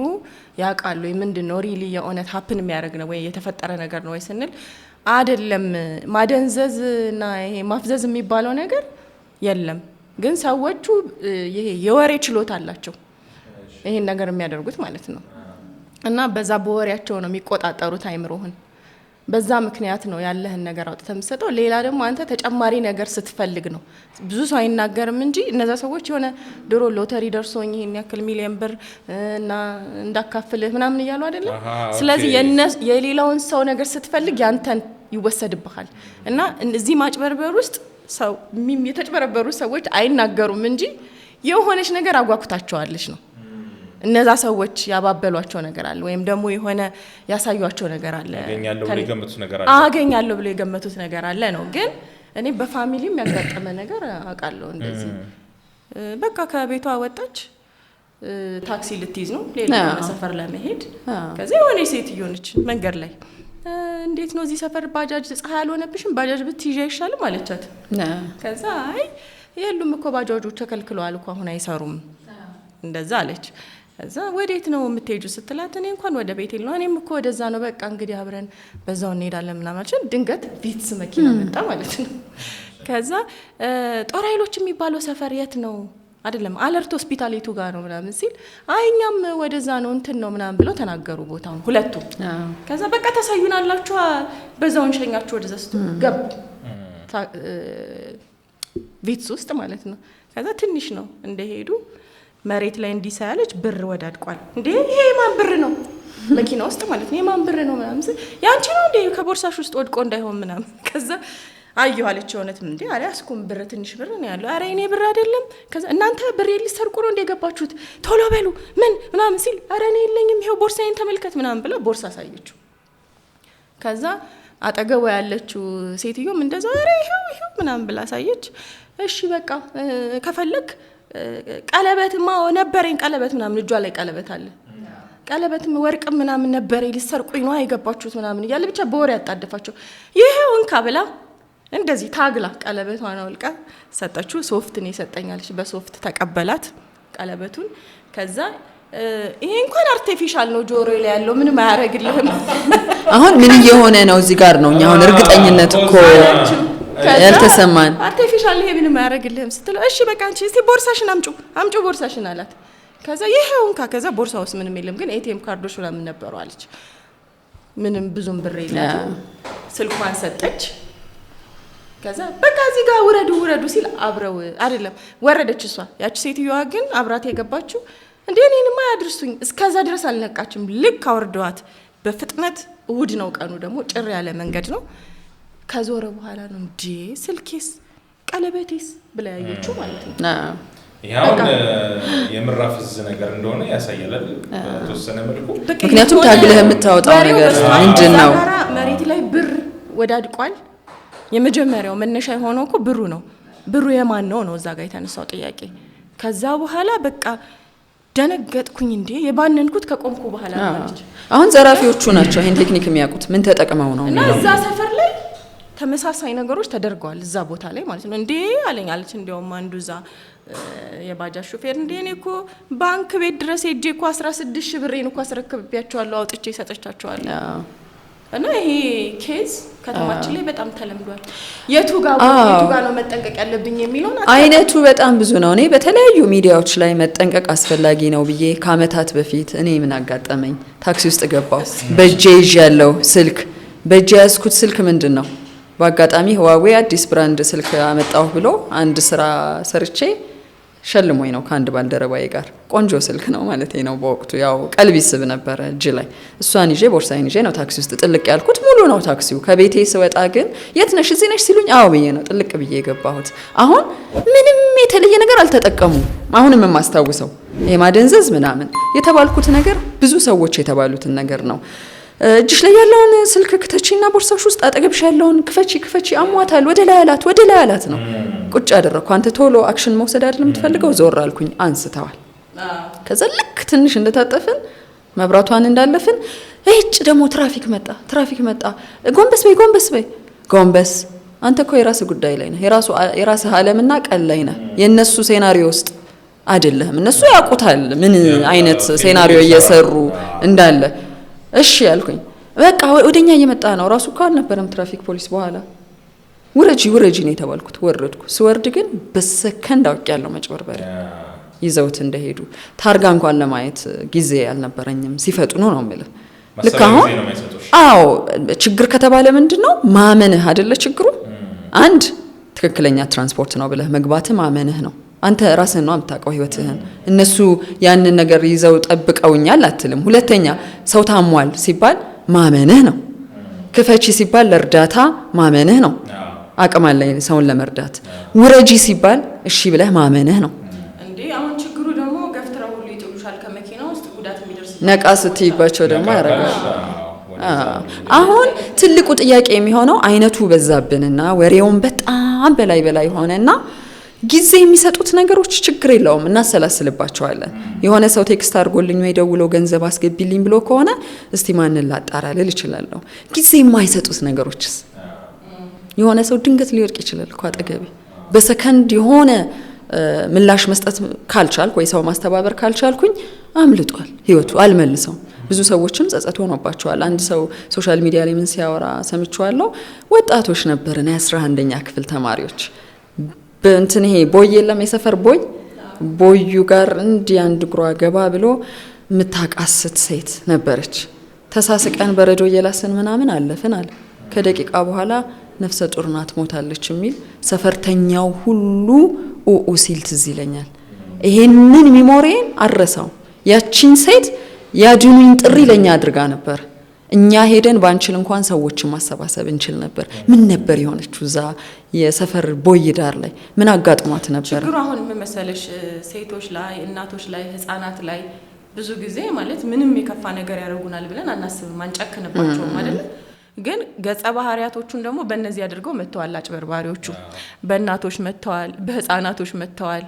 ያውቃሉ ምንድነው ሪሊ የእውነት ሀፕን የሚያደርግ ነው ወይ የተፈጠረ ነገር ነው ወይ ስንል አይደለም ማደንዘዝ እና ይሄ ማፍዘዝ የሚባለው ነገር የለም። ግን ሰዎቹ ይሄ የወሬ ችሎታ አላቸው ይሄን ነገር የሚያደርጉት ማለት ነው። እና በዛ በወሬያቸው ነው የሚቆጣጠሩት አይምሮህን። በዛ ምክንያት ነው ያለህን ነገር አውጥተህ የምትሰጠው። ሌላ ደግሞ አንተ ተጨማሪ ነገር ስትፈልግ ነው። ብዙ ሰው አይናገርም እንጂ እነዛ ሰዎች የሆነ ድሮ ሎተሪ ደርሶኝ ይሄን ያክል ሚሊዮን ብር እና እንዳካፍልህ ምናምን እያሉ አይደለም። ስለዚህ የሌላውን ሰው ነገር ስትፈልግ ያንተን ይወሰድብሃል። እና እዚህ ማጭበርበር ውስጥ ሰው የተጭበረበሩ ሰዎች አይናገሩም እንጂ የሆነች ነገር አጓጉታቸዋለች ነው። እነዛ ሰዎች ያባበሏቸው ነገር አለ ወይም ደግሞ የሆነ ያሳዩአቸው ነገር አለ። አገኛለሁ ብሎ የገመቱት ነገር አለ ነው። ግን እኔ በፋሚሊም ያጋጠመ ነገር አውቃለሁ። እንደዚህ በቃ ከቤቷ ወጣች ታክሲ ልትይዝ ነው ሌላ ሰፈር ለመሄድ። ከዛ የሆነ ሴትዮ ነች መንገድ ላይ እንዴት ነው እዚህ ሰፈር ባጃጅ ፀሐይ አልሆነብሽም ባጃጅ ብትይዣ ይሻላል አለቻት። ከዛ አይ የሉም እኮ ባጃጆች ተከልክለዋል እኮ አሁን አይሰሩም እንደዛ አለች። ከዛ ወዴት ነው የምትሄጂው ስትላት እኔ እንኳን ወደ ቤቴ ነው እኔም እኮ ወደዛ ነው በቃ እንግዲህ አብረን በዛው እንሄዳለን ምናምን አለች። ድንገት ቪትስ መኪና መጣ ማለት ነው። ከዛ ጦር ኃይሎች የሚባለው ሰፈር የት ነው አይደለም አለርት ሆስፒታሊቱ ጋር ነው ምናምን ሲል አይኛም ወደዛ ነው እንትን ነው ምናምን ብለው ተናገሩ ቦታውን ሁለቱ። ከዛ በቃ ተሳዩናላችሁ በዛው እንሸኛችሁ ወደዛ ገቡ ቪትስ ውስጥ ማለት ነው። ከዛ ትንሽ ነው እንደሄዱ መሬት ላይ እንዲሳያለች ብር ወዳድቋል። እንዴ ይሄ የማን ብር ነው መኪና ውስጥ ማለት ነው የማን ብር ነው ምናምን ያንቺ ነው እንዴ ከቦርሳሽ ውስጥ ወድቆ እንዳይሆን ምናምን። ከዛ አየሁ አለች እውነትም እንዴ አልያዝኩም ብር ትንሽ ብር ነው ያለው። አረ እኔ ብር አይደለም። ከዛ እናንተ ብር ሊሰርቁ ነው እንደ ገባችሁት ቶሎ በሉ ምን ምናምን ሲል አረ እኔ የለኝም ይሄው ቦርሳዬን ተመልከት ምናምን ብላ ቦርሳ ሳየችው። ከዛ አጠገቡ ያለችው ሴትዮም እንደዛ አረ ይሄው ምናምን ብላ ሳየች። እሺ በቃ ከፈለክ ቀለበትማ ነበረኝ ቀለበት ምናምን እጇ ላይ ቀለበት አለ ቀለበትም ወርቅ ምናምን ነበረኝ ሊሰርቁኝ ነው አይገባችሁት ምናምን እያለ ብቻ በወሬ ያጣደፋቸው። ይሄው እንካ ብላ እንደዚህ ታግላ ቀለበቷን አውልቃ ሰጠችው። ሶፍት ነው የሰጠኛለች በሶፍት ተቀበላት ቀለበቱን። ከዛ ይሄ እንኳን አርቲፊሻል ነው ጆሮ ላይ ያለው ምንም አያረግልህም። አሁን ምን እየሆነ ነው እዚህ ጋር ነው እኛ አሁን እርግጠኝነት እኮ ያልተሰማን አርቲፊሻል ይሄ ምንም አያረግልህም ስትለው እሺ በቃ አንቺ እስቲ ቦርሳሽን አምጩ ቦርሳሽን አላት። ከዛ ይሄው እንካ ከዛ ቦርሳ ውስጥ ምንም የለም ግን ኤቲኤም ካርዶች ምናምን ነበሩ አለች። ምንም ብዙም ብር የለም ስልኳን ሰጠች። ከዛ በቃ እዚህ ጋር ውረዱ ሲል አብረው አይደለም ወረደች እሷ። ያቺ ሴትዮዋ ግን አብራት የገባችው እንዴ እኔንማ ያድርሱኝ እስከዛ ድረስ አልነቃችም። ልክ አወርደዋት በፍጥነት እሁድ ነው ቀኑ ደግሞ ጭር ያለ መንገድ ነው። ከዞረ በኋላ ነው እንዴ ስልኬስ ቀለበቴስ ብላ ያየችው ማለት ነው። ይሄውን የምራፍዝ ነገር እንደሆነ ያሳያል በተወሰነ መልኩ። ምክንያቱም ታግለህ የምታወጣው ነገር ምንድነው? መሬት ላይ ብር ወዳድቋል። የመጀመሪያው መነሻ የሆነው እኮ ብሩ ነው። ብሩ የማን ነው እዛ ጋር የተነሳው ጥያቄ። ከዛ በኋላ በቃ ደነገጥኩኝ። እንዴ የባነንኩት ከቆምኩ በኋላ ማለት አሁን ዘራፊዎቹ ናቸው ይሄን ቴክኒክ የሚያውቁት ምን ተጠቅመው ነው እና እዛ ሰፈር ላይ ተመሳሳይ ነገሮች ተደርገዋል እዛ ቦታ ላይ ማለት ነው። እንዴ አለኝ አለች። እንደውም አንዱ እዛ የባጃጅ ሹፌር እንዴ እኔ እኮ ባንክ ቤት ድረስ ሄጄ እኮ 16,000 ብሬን እኮ አስረክብያቸዋለሁ አውጥቼ ሰጠቻቸዋለሁ። እና ይሄ ኬዝ ከተማችን ላይ በጣም ተለምዷል። የቱ ጋር ነው መጠንቀቅ ያለብኝ የሚለው አይነቱ በጣም ብዙ ነው። እኔ በተለያዩ ሚዲያዎች ላይ መጠንቀቅ አስፈላጊ ነው ብዬ ከአመታት በፊት እኔ ምን አጋጠመኝ ታክሲ ውስጥ ገባው በእጄ ይዣለው ስልክ በእጄ ያዝኩት ስልክ ምንድነው በአጋጣሚ ህዋዌ አዲስ ብራንድ ስልክ አመጣው ብሎ አንድ ስራ ሰርቼ ሸልሞኝ ነው ከአንድ ባልደረባዬ ጋር ቆንጆ ስልክ ነው ማለት ነው። በወቅቱ ያው ቀልብ ይስብ ነበር እጅ ላይ እሷን ይዤ ቦርሳዬን ይዤ ነው ታክሲ ውስጥ ጥልቅ ያልኩት። ሙሉ ነው ታክሲው። ከቤቴ ስወጣ ግን የት ነሽ እዚህ ነሽ ሲሉኝ አዎ ብዬ ነው ጥልቅ ብዬ የገባሁት። አሁን ምንም የተለየ ነገር አልተጠቀሙም። አሁንም የማስታውሰው የማደንዘዝ ምናምን የተባልኩት ነገር ብዙ ሰዎች የተባሉትን ነገር ነው። እጅሽ ላይ ያለውን ስልክ ክተቺና ቦርሳሽ ውስጥ አጠገብሽ ያለውን ክፈቺ አሟታል ወደ ላይ አላት ነው ቁጭ አደረኩ። አንተ ቶሎ አክሽን መውሰድ አይደለም የምትፈልገው ዞር አልኩኝ። አንስተዋል። ከዛ ልክ ትንሽ እንደታጠፍን መብራቷን እንዳለፍን እጭ ደግሞ ትራፊክ መጣ። ጎንበስ በይ አንተ እኮ የራስ ጉዳይ ላይ ነህ የራስ ዓለምና ቀል ላይ ነህ። የነሱ ሴናሪዮ ውስጥ አይደለም። እነሱ ያውቁታል ምን አይነት ሴናሪዮ እየሰሩ እንዳለ። እሺ ያልኩኝ በቃ ወደኛ እየመጣ ነው። ራሱ እኮ አልነበረም ትራፊክ ፖሊስ። በኋላ ውረጂ ነው የተባልኩት። ወረድኩ። ስወርድ ግን በሰከንድ አውቄያለሁ መጭበርበሬ ይዘውት እንደሄዱ። ታርጋ እንኳን ለማየት ጊዜ አልነበረኝም። ሲፈጥኑ ነው የምልህ። ልክ አሁን አዎ ችግር ከተባለ ምንድነው ማመንህ አይደለ ችግሩ። አንድ ትክክለኛ ትራንስፖርት ነው ብለህ መግባት ማመንህ ነው። አንተ ራስህን ነው የምታውቀው ህይወትህን። እነሱ ያንን ነገር ይዘው ጠብቀውኛል አትልም። ሁለተኛ ሰው ታሟል ሲባል ማመንህ ነው። ክፈቺ ሲባል ለእርዳታ ማመንህ ነው። አቅም አለኝ ሰውን ለመርዳት። ውረጂ ሲባል እሺ ብለህ ማመንህ ነው። እንዴ አሁን ችግሩ ደግሞ ገፍትራው ሁሉ ይጥሉሻል ከመኪና ውስጥ ጉዳት የሚደርስ ነቃ ስትይባቸው ደግሞ ያረጋል። አሁን ትልቁ ጥያቄ የሚሆነው አይነቱ በዛብንና ወሬውን በጣም በላይ ሆነና ጊዜ የሚሰጡት ነገሮች ችግር የለውም እናሰላስልባቸዋለን። የሆነ ሰው ቴክስት አድርጎልኝ ወይ ደውሎ ገንዘብ አስገቢልኝ ብሎ ከሆነ እስቲ ማንን ላጣራ ልል እችላለሁ። ጊዜ የማይሰጡት ነገሮችስ? የሆነ ሰው ድንገት ሊወድቅ ይችላል እኮ አጠገቤ። በሰከንድ የሆነ ምላሽ መስጠት ካልቻልኩ ወይ ሰው ማስተባበር ካልቻልኩኝ አምልጧል ህይወቱ፣ አልመልሰውም። ብዙ ሰዎችም ጸጸት ሆኖባቸዋል። አንድ ሰው ሶሻል ሚዲያ ላይ ምን ሲያወራ ሰምቼዋለሁ። ወጣቶች ነበርን የ11ኛ ክፍል ተማሪዎች በእንትን ይሄ ቦይ የለም የሰፈር ቦዩ ጋር እንዲህ አንድ እግሯ ገባ ብሎ ምታቃስት ሴት ነበረች። ተሳስቀን በረዶ እየላስን ምናምን አለፍን አለ። ከደቂቃ በኋላ ነፍሰ ጡር ናት ሞታለች የሚል ሰፈርተኛው ሁሉ ኡኡ ሲል ትዝ ይለኛል። ይሄንን ሚሞሪን አረሳው። ያቺን ሴት ያድኑኝ ጥሪ ለኛ አድርጋ ነበር። እኛ ሄደን ባንችል እንኳን ሰዎችን ማሰባሰብ እንችል ነበር። ምን ነበር የሆነችው እዛ የሰፈር ቦይ ዳር ላይ ምን አጋጥሟት ነበር? ችግሩ አሁን ምን መሰለሽ፣ ሴቶች ላይ፣ እናቶች ላይ፣ ህፃናት ላይ ብዙ ጊዜ ማለት ምንም የከፋ ነገር ያደርጉናል ብለን አናስብም፣ አንጨክንባቸውም አይደል? ግን ገጸ ባህሪያቶቹን ደግሞ በእነዚህ አድርገው መተዋል። አጭበርባሪዎቹ በእናቶች መተዋል፣ በህፃናቶች መተዋል፣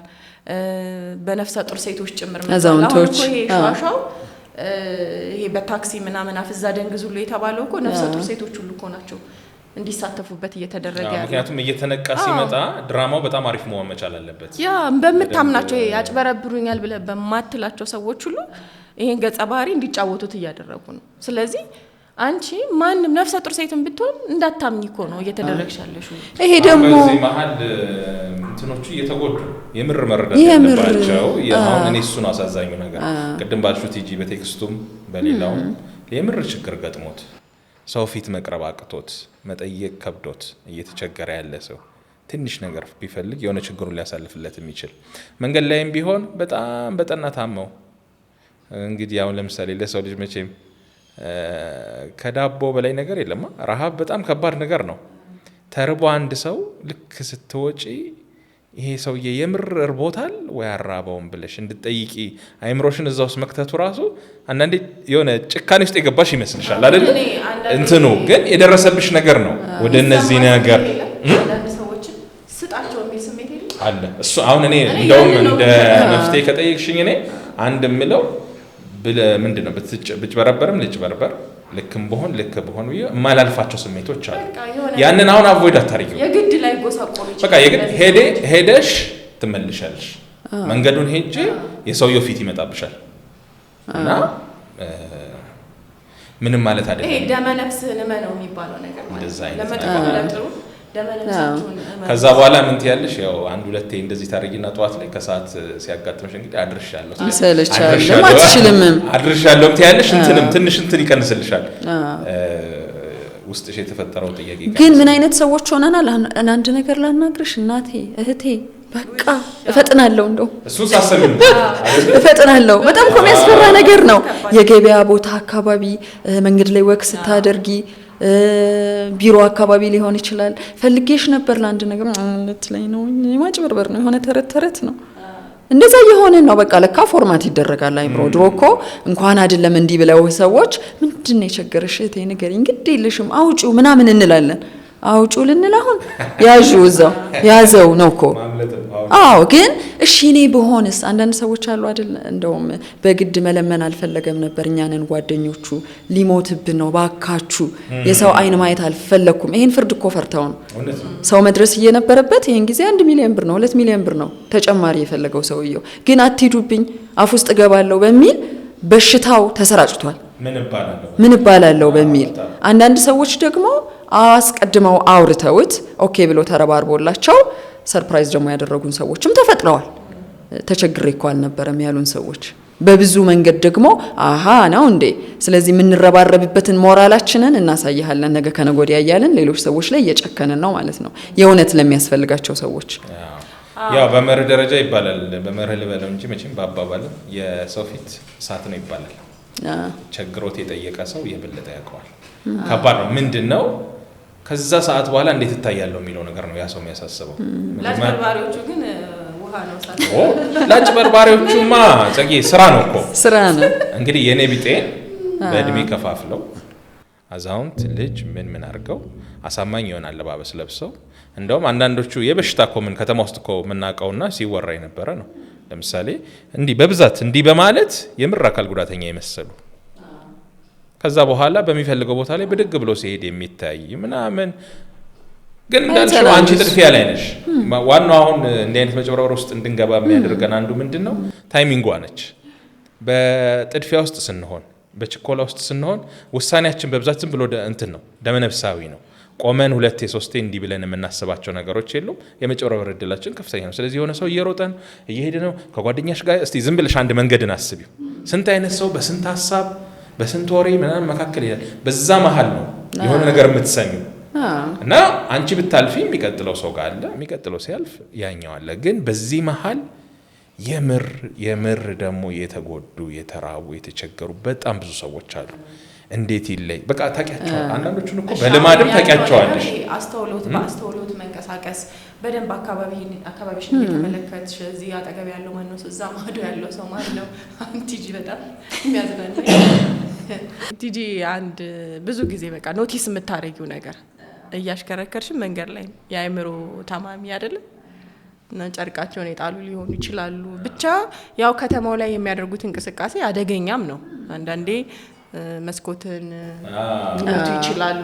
በነፍሰ ጡር ሴቶች ጭምር መተዋል። አሁን እኮ ይሄ ሻሻው ይሄ በታክሲ ምናምን አፍዛ ደንግዙሉ የተባለው እኮ ነፍሰ ጡር ሴቶች ሁሉ እኮ ናቸው እንዲሳተፉበት እየተደረገ ያለው። ምክንያቱም እየተነቃ ሲመጣ ድራማው በጣም አሪፍ መሆን መቻል አለበት። ያ በመታምናቸው ይሄ ያጭበረብሩኛል ብለ በማትላቸው ሰዎች ሁሉ ይሄን ገጸ ባህሪ እንዲጫወቱት እያደረጉ ነው። ስለዚህ አንቺ ማንም ነፍሰ ጡር ሴትን ብትሆን እንዳታምኝ እኮ ነው እየተደረግሻለሽ። ይሄ ደግሞ በዚህ መሀል እንትኖቹ እየተጎዱ የምር መረዳት ያለባቸው አሁን እኔ እሱን አሳዛኙ ነገር ቅድም ባልሹት ቲጂ በቴክስቱም በሌላውም የምር ችግር ገጥሞት ሰው ፊት መቅረብ አቅቶት መጠየቅ ከብዶት እየተቸገረ ያለ ሰው ትንሽ ነገር ቢፈልግ የሆነ ችግሩን ሊያሳልፍለት የሚችል መንገድ ላይም ቢሆን በጣም በጠና ታመው እንግዲህ አሁን ለምሳሌ ለሰው ልጅ መቼም ከዳቦ በላይ ነገር የለም። ረሃብ በጣም ከባድ ነገር ነው። ተርቦ አንድ ሰው ልክ ስትወጪ ይሄ ሰውዬ የምር እርቦታል ወይ አራባውን ብለሽ እንድትጠይቂ አይምሮሽን እዛ ውስጥ መክተቱ ራሱ አንዳንዴ የሆነ ጭካኔ ውስጥ የገባሽ ይመስልሻል አይደል? እንትኑ ግን የደረሰብሽ ነገር ነው። ወደ እነዚህ ነገር ሰዎችን ስጣቸው የሚል ስሜት አለ። እሱ አሁን እኔ እንደውም እንደ መፍትሄ ከጠየቅሽኝ እኔ አንድ የምለው ምንድነው ብትበረበርም ልጭበርበር ልክም በሆን ልክ በሆን የማላልፋቸው ስሜቶች አሉ። ያንን አሁን አቮይድ አታርጊው። የግድ ላይ ጎሳቆሉ በቃ የግድ ሄደሽ ትመልሻለሽ። መንገዱን ሄጄ የሰውየው ፊት ይመጣብሻል እና ምንም ማለት አይደለም። ይሄ ደመ ነፍስህን እመነው የሚባለው ነገር ማለት ነው። ለመጥፎ ለጥሩ ደመ ነፍሳችሁን እመነው። ከዛ በኋላ ምን ትያለሽ? ያው አንድ ሁለቴ እንደዚህ ታርጊና ጠዋት ላይ ከሰዓት ሲያጋጥምሽ እንግዲህ አድርሻለሁ አድርሻለሁ ትያለሽ። እንትንም ትንሽ እንትን ይቀንስልሻል። ውስጥሽ የተፈጠረው ጥያቄ ግን ምን አይነት ሰዎች ሆነናል? አንድ ነገር ላናግርሽ እናቴ እህቴ በቃ እፈጥናለሁ። እንደው እሱን ሳሰብ እፈጥናለሁ። በጣም እኮ የሚያስፈራ ነገር ነው። የገበያ ቦታ አካባቢ መንገድ ላይ ወክ ስታደርጊ ቢሮ አካባቢ ሊሆን ይችላል። ፈልጌሽ ነበር ለአንድ ነገር ልትለኝ ነው። ማጭበርበር ነው። የሆነ ተረት ነው። እንደዛ የሆነ ነው። በቃ ለካ ፎርማት ይደረጋል አይምሮ። ድሮ እኮ እንኳን አይደለም እንዲህ ብለው ሰዎች ምንድነው የቸገረሽ እህቴ ንገሪኝ፣ ግድ የለሽም አውጪው ምናምን እንላለን። አውጪው ልንል አሁን ያዘው ነው እኮ። አዎ ግን እሺ እኔ በሆንስ? አንዳንድ ሰዎች አሉ አይደል እንደውም በግድ መለመን አልፈለገም ነበር። እኛንን ጓደኞቹ ሊሞትብን ነው ባካችሁ፣ የሰው አይን ማየት አልፈለኩም። ይሄን ፍርድ እኮ ፈርተው ነው ሰው መድረስ እየነበረበት። ይሄን ጊዜ 1 ሚሊዮን ብር ነው 2 ሚሊዮን ብር ነው ተጨማሪ የፈለገው ሰውየው። ግን አትሂዱብኝ አፍ ውስጥ ገባለሁ በሚል በሽታው ተሰራጭቷል። ምን እባላለሁ በሚል አንዳንድ ሰዎች ደግሞ አስቀድመው አውርተውት ኦኬ ብሎ ተረባርቦላቸው ሰርፕራይዝ ደግሞ ያደረጉን ሰዎችም ተፈጥረዋል። ተቸግሬ እኮ አልነበረም ያሉን ሰዎች በብዙ መንገድ ደግሞ አሃ ነው እንዴ፣ ስለዚህ የምንረባረብበትን ሞራላችንን እናሳያለን ነገ ከነገ ወዲያ እያልን ሌሎች ሰዎች ላይ እየጨከንን ነው ማለት ነው። የእውነት ለሚያስፈልጋቸው ሰዎች ያው በመርህ ደረጃ ይባላል። በመርህ ልበለው እንጂ መቼም በአባባል የሰው ፊት እሳት ነው ይባላል። ቸግሮት የጠየቀ ሰው የበለጠ ያውቀዋል። ከባድ ነው። ምንድነው ከዛ ሰዓት በኋላ እንዴት ይታያለው የሚለው ነገር ነው ያ ሰው የሚያሳስበው። ለአጭበርባሪዎቹ ግን ውሃ ነው ሳት ለአጭበርባሪዎቹማ ጸጊ ስራ ነው እኮ ስራ ነው። እንግዲህ የኔ ቢጤ በእድሜ ከፋፍለው አዛውንት ልጅ ምን አድርገው አሳማኝ የሆነ አለባበስ ለብሰው እንደውም አንዳንዶቹ የበሽታ ኮምን ከተማ ውስጥ እኮ የምናውቀውና ሲወራ የነበረ ነው። ለምሳሌ እንዲህ በብዛት እንዲህ በማለት የምር አካል ጉዳተኛ የመሰሉ ከዛ በኋላ በሚፈልገው ቦታ ላይ ብድግ ብሎ ሲሄድ የሚታይ ምናምን። ግን እንዳልሽው አንቺ ጥድፊያ ላይ ነሽ። ዋናው አሁን እንዲህ አይነት መጨበርበር ውስጥ እንድንገባ የሚያደርገን አንዱ ምንድነው ታይሚንጓ ነች። በጥድፊያ ውስጥ ስንሆን በችኮላ ውስጥ ስንሆን ውሳኔያችን በብዛት ዝም ብሎ እንትን ነው ደመነፍሳዊ ነው። ቆመን 2 3 እንዲህ ብለን የምናስባቸው ነገሮች የሉም። የመጨበርበር እድላችን ከፍተኛ ነው። ስለዚህ የሆነ ሰው እየሮጠን እየሄደ ነው ከጓደኛሽ ጋር እስቲ ዝም ብለሽ አንድ መንገድን አስቢው። ስንት አይነት ሰው በስንት ሀሳብ በስንት ወሬ ምናምን መካከል ይላል። በዛ መሀል ነው የሆነ ነገር የምትሰሚው እና አንቺ ብታልፊ የሚቀጥለው ሰው ጋር አለ፣ የሚቀጥለው ሲያልፍ ያኛው አለ። ግን በዚህ መሀል የምር ደግሞ የተጎዱ የተራቡ የተቸገሩ በጣም ብዙ ሰዎች አሉ። እንዴት ይለይ በቃ ታውቂያቸዋል። አንዳንዶቹን እኮ በልማድም ታውቂያቸዋለሽ። በአስተውሎት መንቀሳቀስ በደንብ አካባቢሽን እየተመለከትሽ እዚህ አጠገብ ያለው ማን ነው፣ እዛ ማዶ ያለው ሰው ማን ነው። ቲጂ በጣም የሚያዝናና ቲጂ አንድ ብዙ ጊዜ በቃ ኖቲስ የምታረጊው ነገር እያሽከረከርሽ መንገድ ላይ የአእምሮ ታማሚ አይደለም እና ጨርቃቸውን የጣሉ ሊሆኑ ይችላሉ። ብቻ ያው ከተማው ላይ የሚያደርጉት እንቅስቃሴ አደገኛም ነው። አንዳንዴ መስኮትን ሊመቱ ይችላሉ።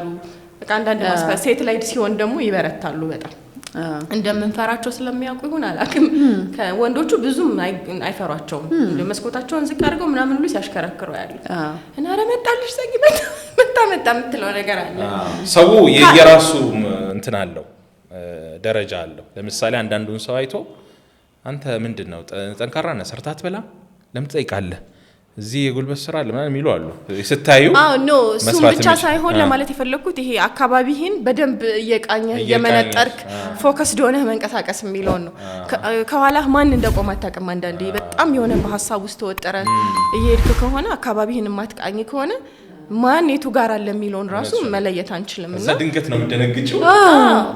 በቃ አንዳንድ ሴት ላይ ሲሆን ደግሞ ይበረታሉ በጣም እንደምንፈራቸው ስለሚያውቁ ይሁን አላውቅም። ከወንዶቹ ብዙም አይፈሯቸውም። መስኮታቸውን ዝቅ አድርገው ምናምን ሁሉ ሲያሽከረክሩ ያሉ እና ረመጣልሽ ሰጊ መጣ የምትለው ነገር አለ። ሰው የየራሱ እንትን አለው ደረጃ አለው። ለምሳሌ አንዳንዱን ሰው አይቶ አንተ ምንድነው ጠንካራ ነህ ሰርተህ አትበላም ለምን ትጠይቃለህ እዚህ የጉልበት ስራ ለማን የሚሉ አሉ ስታዩ። ኖ እሱ ብቻ ሳይሆን ለማለት የፈለኩት ይሄ አካባቢህን በደንብ እየቃኘ የመነጠርክ ፎከስ ሆነህ መንቀሳቀስ የሚለው ነው። ከኋላህ ማን እንደቆመ አታውቅም። አንዳንዴ በጣም የሆነ በሐሳብ ውስጥ ተወጠረ እየሄድክ ከሆነ አካባቢህን ማትቃኝ ከሆነ ማን የቱ ጋር አለ የሚለውን ራሱ መለየት አንችልም። እና ድንገት ነው የምትደነግጪው።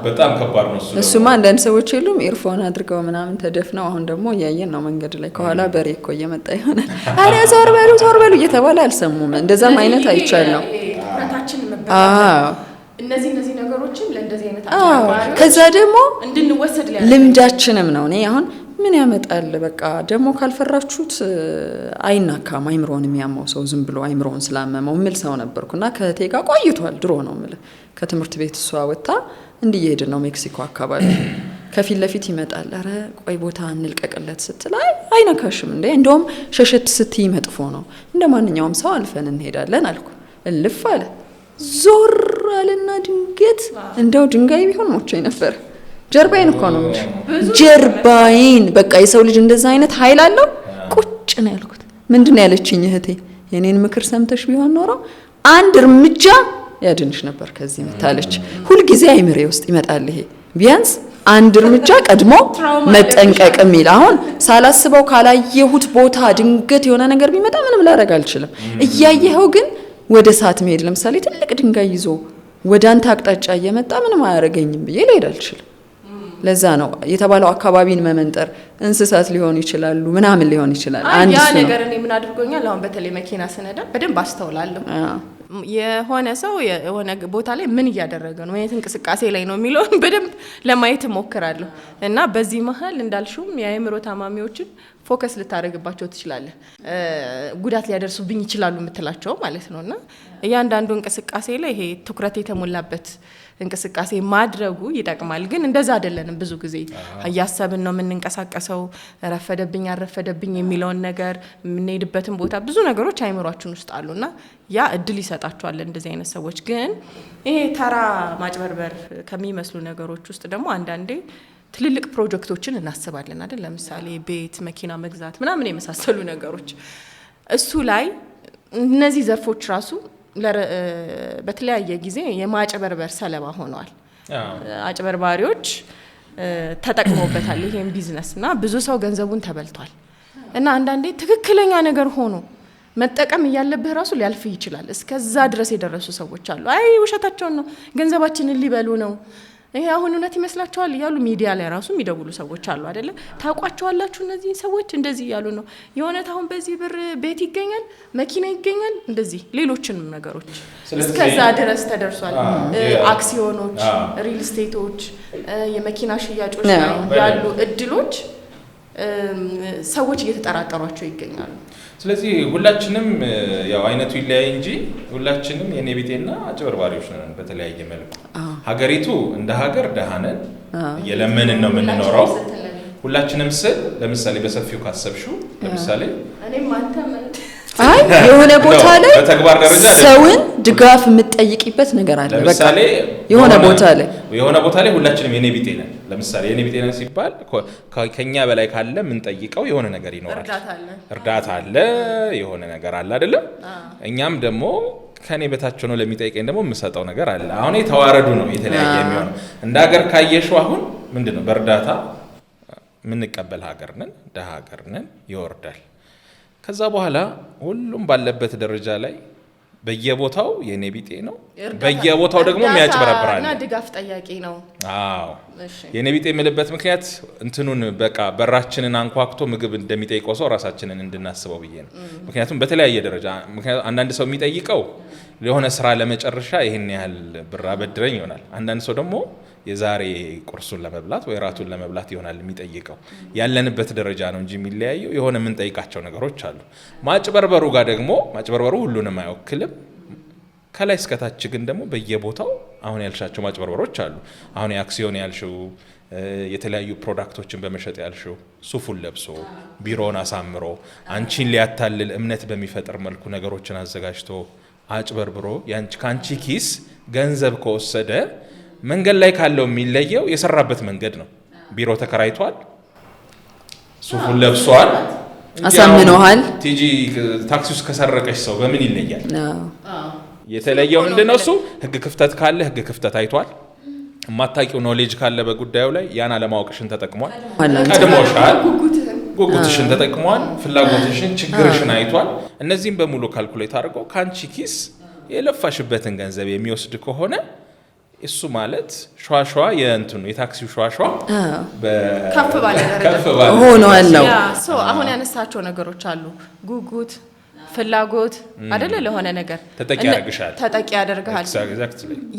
በጣም ከባድ ነው እሱ። እሱማ አንዳንድ ሰዎች የሉም ኤርፎን አድርገው ምናምን ተደፍነው። አሁን ደግሞ እያየን ነው መንገድ ላይ ከኋላ በሬ እኮ እየመጣ ይሆናል። አረ ዞር በሉ እየተባለ አልሰሙም። እንደዛም አይነት አይቻልም። ትኩረታችን መበቃት እነዚህ ነገሮችን ለእንደዚህ አይነት አጫዋሪዎች ከዛ ደግሞ እንድንወሰድ ልምዳችንም ነው። እኔ አሁን ምን ያመጣል በቃ ደግሞ ካልፈራችሁት አይናካም አይምሮን የሚያመው ሰው ዝም ብሎ አይምሮን ስላመመው ምል ሰው ነበርኩና ከቴ ጋር ቆይቷል። ድሮ ነው ምል ከትምህርት ቤት እሷ ወጣ እንዲሄድ ነው ሜክሲኮ አካባቢ ከፊት ለፊት ይመጣል። አረ ቆይ ቦታ እንልቀቅለት ስትል አይነካሽም እንዴ እንደውም ሸሸት ስትይ መጥፎ ነው እንደማንኛውም ሰው አልፈን እንሄዳለን አልኩ። እልፍ አለ ዞር አለና ድንገት እንደው ድንጋይ ቢሆን ሞቼ ነበር። ጀርባዬን እኮ ነው ጀርባዬን በቃ የሰው ልጅ እንደዛ አይነት ኃይል አለው። ቁጭ ነው ያልኩት። ምንድነው ያለችኝ እህቴ የኔን ምክር ሰምተሽ ቢሆን ኖሮ አንድ እርምጃ ያድንሽ ነበር ከዚህ መታለች። ሁሉ ጊዜ አይምሬ ውስጥ ይመጣል ይሄ ቢያንስ አንድ እርምጃ ቀድሞ መጠንቀቅ የሚል። አሁን ሳላስበው ካላየሁት ቦታ ድንገት የሆነ ነገር ቢመጣ ምንም ላደርግ አልችልም። እያየኸው ግን ወደ ሰዓት መሄድ ለምሳሌ ትልቅ ድንጋይ ይዞ ወደ አንተ አቅጣጫ እየመጣ ምንም አያረገኝም ብዬ ልሄድ አልችልም። ለዛ ነው የተባለው አካባቢን መመንጠር። እንስሳት ሊሆኑ ይችላሉ ምናምን ሊሆን ይችላል። አንድ ያ ነገር እኔ ምን አድርጎኛል አሁን በተለይ መኪና ስነዳ በደንብ አስተውላለሁ። የሆነ ሰው የሆነ ቦታ ላይ ምን እያደረገ ነው ማለት እንቅስቃሴ ላይ ነው የሚለውን በደንብ ለማየት እሞክራለሁ። እና በዚህ መሀል እንዳልሽውም የአእምሮ ታማሚዎችን ፎከስ ልታደርግባቸው ትችላለህ። ጉዳት ሊያደርሱብኝ ይችላሉ የምትላቸው ማለት ነውና እያንዳንዱ እንቅስቃሴ ላይ ይሄ ትኩረት የተሞላበት እንቅስቃሴ ማድረጉ ይጠቅማል። ግን እንደዛ አይደለንም። ብዙ ጊዜ ያያሰብን ነው የምንንቀሳቀሰው። ረፈደብኝ አረፈደብኝ የሚለውን ነገር የምንሄድበትን ቦታ ብዙ ነገሮች አይምሯችን ውስጥ አሉና ያ እድል ይሰጣቸዋል እንደዚህ አይነት ሰዎች። ግን ይሄ ተራ ማጭበርበር ከሚመስሉ ነገሮች ውስጥ ደግሞ አንዳንዴ ትልልቅ ፕሮጀክቶችን እናስባለን አይደል? ለምሳሌ ቤት፣ መኪና መግዛት ምናምን የመሳሰሉ ነገሮች እሱ ላይ እነዚህ ዘርፎች ራሱ በተለያየ ጊዜ የማጭበርበር ሰለባ ሆነዋል። አጭበርባሪዎች ተጠቅመውበታል ይሄን ቢዝነስና ብዙ ሰው ገንዘቡን ተበልቷል። እና አንዳንዴ ትክክለኛ ነገር ሆኖ መጠቀም እያለብህ ራሱ ሊያልፍ ይችላል። እስከዛ ድረስ የደረሱ ሰዎች አሉ። አይ ውሸታቸውን ነው ገንዘባችንን ሊበሉ ነው ይሄ አሁን እውነት ይመስላችኋል እያሉ ሚዲያ ላይ ራሱ የሚደውሉ ሰዎች አሉ አይደለ? ታውቋቸዋላችሁ እነዚህ ሰዎች እንደዚህ እያሉ ነው የሆነ አሁን በዚህ ብር ቤት ይገኛል፣ መኪና ይገኛል፣ እንደዚህ ሌሎችንም ነገሮች እስከዛ ድረስ ተደርሷል። አክሲዮኖች፣ ሪል ስቴቶች፣ የመኪና ሽያጮች ላይ ያሉ እድሎች ሰዎች እየተጠራጠሯቸው ይገኛሉ። ስለዚህ ሁላችንም ያው አይነቱ ይለያይ እንጂ ሁላችንም የኔ ቢጤና አጭበርባሪዎች ነን በተለያየ መልኩ። ሀገሪቱ እንደ ሀገር ደሃ ነን፣ የለመንን ነው የምንኖረው። ሁላችንም ስል ለምሳሌ በሰፊው ካሰብሽው ለምሳሌ እኔም አንተም አይ የሆነ ቦታ ላይ በተግባር ደረጃ ሰውን ድጋፍ የምትጠይቂበት ነገር አለ። ለምሳሌ የሆነ ቦታ ላይ ሁላችንም የኔ ቢጤ ነን። ለምሳሌ የኔ ቢጤ ነን ሲባል ከኛ በላይ ካለ የምንጠይቀው የሆነ ነገር ይኖራል። እርዳታ አለ፣ የሆነ ነገር አለ አይደለም? እኛም ደግሞ ከኔ በታች ነው ለሚጠይቀኝ ደግሞ የምሰጠው ነገር አለ። አሁን የተዋረዱ ነው የተለያየ የሚሆነው። እንደ ሀገር ካየሽው አሁን ምንድነው በእርዳታ የምንቀበል ሀገር ነን፣ ደሃ ሀገር ነን፣ ይወርዳል። ከዛ በኋላ ሁሉም ባለበት ደረጃ ላይ በየቦታው የኔ ቢጤ ነው፣ በየቦታው ደግሞ የሚያጭበረብራል እና ድጋፍ ጠያቂ ነው። አዎ የኔ ቢጤ የምልበት ምክንያት እንትኑን በቃ በራችንን አንኳክቶ ምግብ እንደሚጠይቀው ሰው ራሳችንን እንድናስበው ብዬ ነው። ምክንያቱም በተለያየ ደረጃ አንዳንድ ሰው የሚጠይቀው ለሆነ ስራ ለመጨረሻ ይሄን ያህል ብር አበድረኝ ይሆናል። አንዳንድ ሰው ደግሞ የዛሬ ቁርሱን ለመብላት ወይ ራቱን ለመብላት ይሆናል የሚጠይቀው። ያለንበት ደረጃ ነው እንጂ የሚለያየው የሆነ ምን ጠይቃቸው ነገሮች አሉ። ማጭበርበሩ ጋር ደግሞ ማጭበርበሩ ሁሉንም አይወክልም። ከላይ እስከታች ግን ደግሞ በየቦታው አሁን ያልሻቸው ማጭበርበሮች አሉ። አሁን የአክሲዮን ያልሽው የተለያዩ ፕሮዳክቶችን በመሸጥ ያልሽው ሱፉን ለብሶ ቢሮውን አሳምሮ አንቺን ሊያታልል እምነት በሚፈጥር መልኩ ነገሮችን አዘጋጅቶ አጭበርብሮ ከአንቺ ኪስ ገንዘብ ከወሰደ መንገድ ላይ ካለው የሚለየው የሰራበት መንገድ ነው። ቢሮ ተከራይቷል፣ ሱፉን ለብሷል፣ አሳምነዋል። ቲጂ ታክሲ ውስጥ ከሰረቀሽ ሰው በምን ይለያል? የተለየው ምንድነው? እሱ ህግ ክፍተት ካለ ህግ ክፍተት አይቷል። የማታውቂው ኖሌጅ ካለ በጉዳዩ ላይ ያን አለማወቅሽን ተጠቅሟል። ቀድሞሻል፣ ጉጉትሽን ተጠቅሟል፣ ፍላጎትሽን፣ ችግርሽን አይቷል። እነዚህም በሙሉ ካልኩሌት አድርጎ ከአንቺ ኪስ የለፋሽበትን ገንዘብ የሚወስድ ከሆነ እሱ ማለት ሸዋሸዋ የእንትኑ የታክሲው ሸዋሸዋ ከፍ ባለ ሆኗል ነው። አሁን ያነሳቸው ነገሮች አሉ። ጉጉት፣ ፍላጎት አይደለ? ለሆነ ነገር ተጠቂ ያደርጋል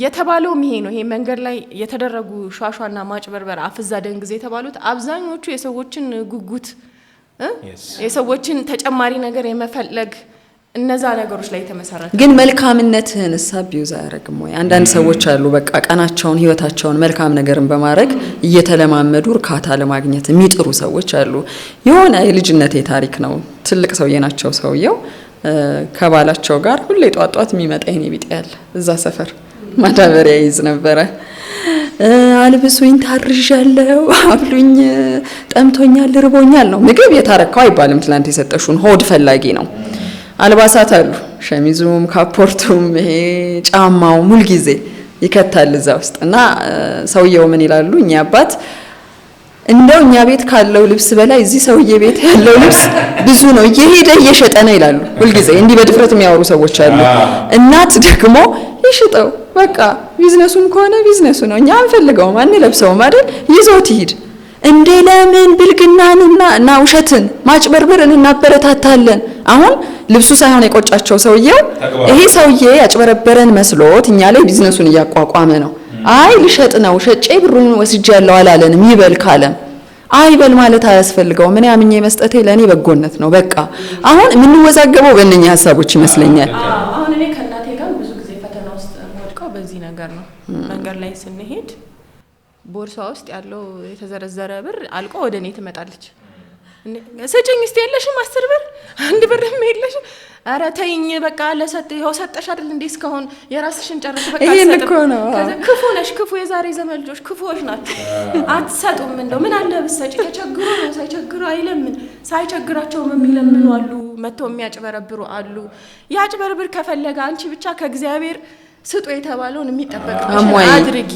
የተባለውም ይሄ ነው። ይሄ መንገድ ላይ የተደረጉ ሸዋሸዋና ማጭበርበር፣ አፍዛ ደንግዝ የተባሉት አብዛኞቹ የሰዎችን ጉጉት የሰዎችን ተጨማሪ ነገር የመፈለግ እነዛ ነገሮች ላይ ተመሰረተ። ግን መልካምነትህን አቢዩዝ አያደርግም ወይ? አንዳንድ ሰዎች አሉ በቃ ቀናቸውን ህይወታቸውን መልካም ነገርን በማድረግ እየተለማመዱ እርካታ ለማግኘት የሚጥሩ ሰዎች አሉ። የሆነ የልጅነቴ ታሪክ ነው። ትልቅ ሰውዬ ናቸው ሰውየው። ከባላቸው ጋር ሁሌ ጧጧት የሚመጣ የኔ ቢጤ ያለ እዛ ሰፈር ማዳበሪያ ይዝ ነበረ። አልብሱኝ፣ ታርዣለሁ፣ አብሉኝ፣ ጠምቶኛል፣ ርቦኛል ነው። ምግብ የታረካው አይባልም። ትላንት የሰጠሹን ሆድ ፈላጊ ነው። አልባሳት አሉ፣ ሸሚዙም ካፖርቱም ይሄ ጫማው ሙሉ ጊዜ ይከታል እዛ ውስጥ። እና ሰውየው ምን ይላሉ እኛ አባት እንደው እኛ ቤት ካለው ልብስ በላይ እዚህ ሰውዬ ቤት ያለው ልብስ ብዙ ነው፣ እየሄደ እየሸጠ ነው ይላሉ። ሁሉ ጊዜ እንዲህ በድፍረት የሚያወሩ ሰዎች አሉ። እናት ደግሞ ይሽጠው በቃ ቢዝነሱም ከሆነ ቢዝነሱ ነው፣ እኛ አንፈልገውም አንለብሰውም አይደል፣ ይዞት ይሄድ እንዴ። ለምን ብልግናንና እና ውሸትን ማጭበርበርን እናበረታታለን? አሁን ልብሱ ሳይሆን የቆጫቸው ሰውየው ይሄ ሰውዬ ያጭበረበረን መስሎት እኛ ላይ ቢዝነሱን እያቋቋመ ነው። አይ ልሸጥ ነው፣ ሸጬ ብሩን ወስጃለሁ አላለንም። ይበል ካለም አይበል ማለት አያስፈልገውም። ምን ያምኜ መስጠቴ ለኔ በጎነት ነው። በቃ አሁን የምንወዛገበው በእነኛ ሀሳቦች ይመስለኛል። አሁን እኔ ከእናቴ ጋር ብዙ ጊዜ ፈተና ውስጥ ወድቀው በዚህ ነገር ነው። መንገድ ላይ ስንሄድ ቦርሳ ውስጥ ያለው የተዘረዘረ ብር አልቆ ወደ እኔ ትመጣለች። ስጭኝ እስቲ የለሽም 10 ብር 1 ብርም የለሽም? ኧረ ተይኝ በቃ ይኸው ሰጠሽ አይደል እንዴ እስካሁን የራስሽን ጨርሽ በቃ አትሰጥም። ክፉ ነሽ፣ ክፉ የዛሬ ዘመን ልጆች ክፉዎች ናቸው። አትሰጡም። እንደው ምን አለ ብትሰጪ። ተቸግሮ ነው ሳይቸግሩ አይለምን፣ ሳይቸግራቸው የሚለምኑ አሉ፣ መተው የሚያጭበረብሩ አሉ። ያጭበርብር ከፈለገ አንቺ ብቻ ከእግዚአብሔር ስጡ የተባለውን የሚጠበቅ አድርጊ።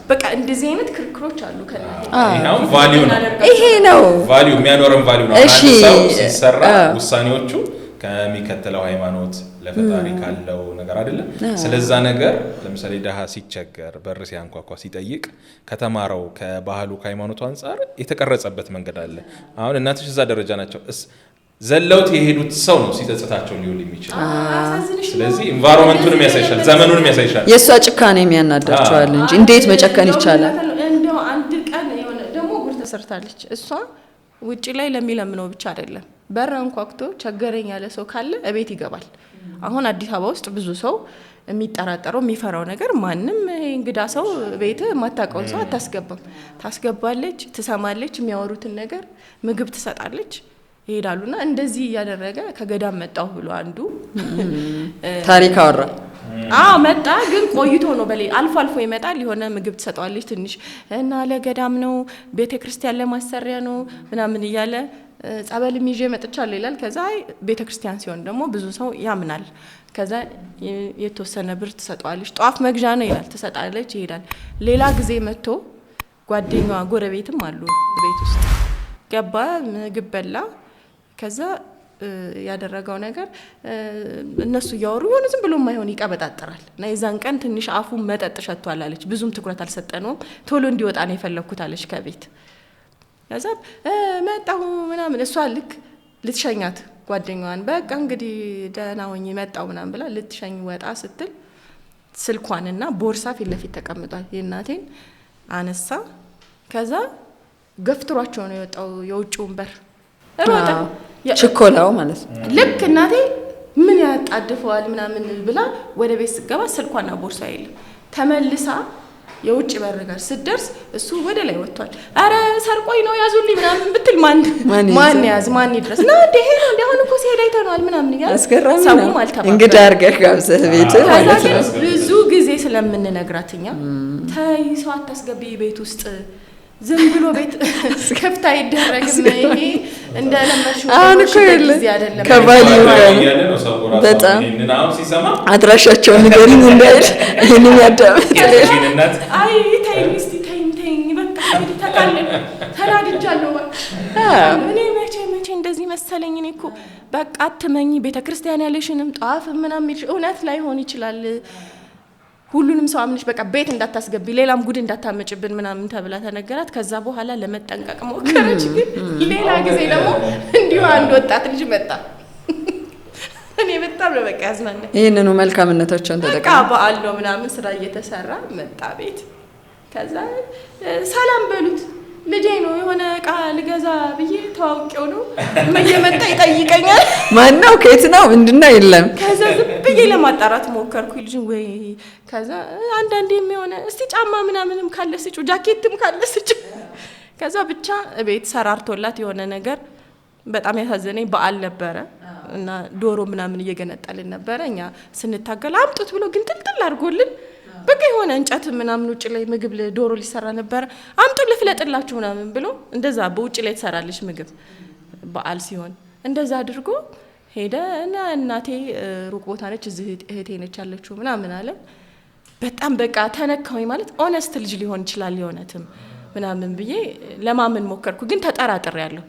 በቃ እንደዚህ አይነት ክርክሮች አሉ። ይሄው ቫልዩ ነው። ይሄ ነው ቫልዩ የሚያኖረን ቫልዩ ነው። አንድ ሰው ሲሰራ ውሳኔዎቹ ከሚከተለው ሃይማኖት ለፈጣሪ ካለው ነገር አይደለም። ስለዛ ነገር ለምሳሌ ደሃ ሲቸገር በር ሲያንኳኳ ሲጠይቅ ከተማረው ከባህሉ ከሃይማኖቱ አንፃር የተቀረጸበት መንገድ አለ። አሁን እናቶች እዛ ደረጃ ናቸው። ዘለውት የሄዱት ሰው ነው ሲጸጽታቸው ሊውል የሚችል። ስለዚህ ኢንቫይሮንመንቱንም ያሳይሻል፣ ዘመኑንም ያሳይሻል። የእሷ ጭካኔ የሚያናዳቸዋል እንጂ እንዴት መጨከን ይቻላል? እንደው አንድ ቀን የሆነ ደግሞ ጉር ተሰርታለች እሷ ውጪ ላይ ለሚለምነው ብቻ አይደለም በር አንኳኩቶ ቸገረኝ ያለ ሰው ካለ እቤት ይገባል። አሁን አዲስ አበባ ውስጥ ብዙ ሰው የሚጠራጠረው የሚፈራው ነገር ማንም እንግዳ ሰው ቤት ማታውቀውን ሰው አታስገባም። ታስገባለች፣ ትሰማለች፣ የሚያወሩትን ነገር ምግብ ትሰጣለች፣ ይሄዳሉና እንደዚህ እያደረገ ከገዳም መጣሁ ብሎ አንዱ ታሪክ አወራ። መጣ ግን ቆይቶ ነው አልፎ አልፎ ይመጣል። የሆነ ምግብ ትሰጣለች ትንሽ እና ለገዳም ነው ቤተክርስቲያን ለማሰሪያ ነው ምናምን እያለ ጸበልም ይዤ መጥቻለሁ ይላል። ከዛ ቤተክርስቲያን ሲሆን ደግሞ ብዙ ሰው ያምናል። ከዛ የተወሰነ ብር ትሰጣለች፣ ጧፍ መግዣ ነው ይላል፣ ትሰጣለች፣ ይሄዳል። ሌላ ጊዜ መጥቶ ጓደኛዋ ጎረቤትም አሉ ቤት ውስጥ ገባ፣ ምግብ በላ። ከዛ ያደረገው ነገር እነሱ እያወሩ የሆነ ዝም ብሎ ማይሆን ይቀበጣጠራል እና የዛን ቀን ትንሽ አፉ መጠጥ ሸቷል አለች። ብዙም ትኩረት አልሰጠነውም፣ ቶሎ እንዲወጣ ነው የፈለኩት አለች ከቤት። ከዛ መጣሁ ምናምን እሷ ልክ ልትሸኛት ጓደኛዋን በቃ እንግዲህ ደህና ሆኜ መጣሁ ምናምን ብላ ልትሸኝ ወጣ ስትል ስልኳንና ቦርሳ ፊት ለፊት ተቀምጧል። የእናቴን አነሳ። ከዛ ገፍትሯቸው ነው የወጣው የውጭውን በር ሮጠ። ችኮላው ማለት ነው። ልክ እናቴ ምን ያጣድፈዋል ምናምን ብላ ወደ ቤት ስገባ ስልኳና ቦርሳ የለም። ተመልሳ የውጭ በር ጋር ስትደርስ እሱ ወደ ላይ ወጥቷል። አረ ሰርቆኝ ነው ያዙልኝ ምናምን ብትል ማን ያዝ ማን ይድረስ ነው እንዴ? ሄዶ እንደሆነ እኮ ሲሄድ አይተናል ምናምን ይላል። አስገራሚ ነው። ሰውም አልተባበረ። እንግዳ አድርገህ ጋብዘህ ቤት ማለት ነው። ብዙ ጊዜ ስለምንነግራትኛ ታይ ሰው አታስገቢ ቤት ውስጥ ዝም ብሎ ቤት ከፍታ አይደረግም። ይሄ እንደ ለምሽው አሁን እኮ የለ ከባሊው በጣም አድራሻቸውን ንገሪኝ እንዳይል ይሄንን ያዳምጥ። አይ ታይ ሚስቲ ታይ በቃ ተካለለ ተናድጃለሁ። እኔ መቼ እንደዚህ መሰለኝ። እኔ እኮ በቃ አትመኝ ቤተክርስቲያን ያለሽንም ጧፍ ምናምን እውነት ላይሆን ይችላል። ሁሉንም ሰው አምንሽ በቃ ቤት እንዳታስገቢ ሌላም ጉድ እንዳታመጭብን ምናምን ተብላ ተነገራት። ከዛ በኋላ ለመጠንቀቅ ሞከረች። ግን ሌላ ጊዜ ደግሞ እንዲሁ አንድ ወጣት ልጅ መጣ። እኔ በጣም ነው በቃ ያዝናናኝ። ይሄንኑ መልካምነቶችን ተጠቅመው በቃ በዓል ነው ምናምን ስራ እየተሰራ መጣ ቤት። ከዛ ሰላም በሉት ልጄ ነው የሆነ እቃ ልገዛ ብዬ ተዋውቄው ነው እየመጣ ይጠይቀኛል። ማን ነው ከየት ነው ምንድነው የለም። ከዛ ዝም ብዬ ለማጣራት ሞከርኩኝ ልጅ ወይ ከዛ አንዳንዴም የሆነ እስቲ ጫማ ምናምንም ካለስጭ ጃኬትም ካለስጭ ከዛ ብቻ ቤት ሰራርቶላት የሆነ ነገር በጣም ያሳዘነኝ በዓል ነበረ እና ዶሮ ምናምን እየገነጠልን ነበረ። እኛ ስንታገል አምጡት ብሎ ግን ትልትል አድርጎልን በቃ የሆነ እንጨት ምናምን ውጭ ላይ ምግብ ዶሮ ሊሰራ ነበር። አምጡ ልፍለጥላችሁ ምናምን ብሎ እንደዛ በውጭ ላይ ተሰራለች ምግብ በዓል ሲሆን እንደዛ አድርጎ ሄደ እና እናቴ ሩቅ ቦታ ነች እዚህ እህቴ ነች ያለችው ምናምን አለ። በጣም በቃ ተነካሁኝ። ማለት ኦነስት ልጅ ሊሆን ይችላል የሆነትም ምናምን ብዬ ለማመን ሞከርኩ። ግን ተጠራጥሬያለሁ።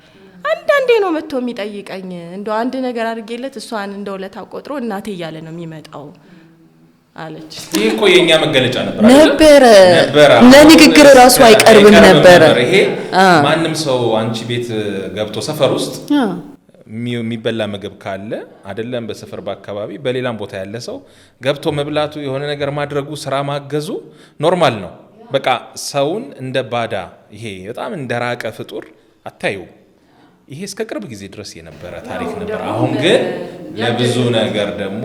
አንዳንዴ ነው መጥቶ የሚጠይቀኝ እንደው አንድ ነገር አድርጌለት እሷን እንደው ለታቆጥሮ እናቴ እያለ ነው የሚመጣው አለች። ይሄ እኮ የኛ መገለጫ ነበር ለንግግር ራሱ አይቀርብም ነበር። ይሄ ማንም ሰው አንቺ ቤት ገብቶ ሰፈር ውስጥ የሚበላ ምግብ ካለ አይደለም በሰፈር በአካባቢ በሌላም ቦታ ያለ ሰው ገብቶ መብላቱ የሆነ ነገር ማድረጉ ስራ ማገዙ ኖርማል ነው። በቃ ሰውን እንደ ባዳ ይሄ በጣም እንደራቀ ፍጡር አታዩ። ይሄ እስከ ቅርብ ጊዜ ድረስ የነበረ ታሪክ ነበር። አሁን ግን ለብዙ ነገር ደግሞ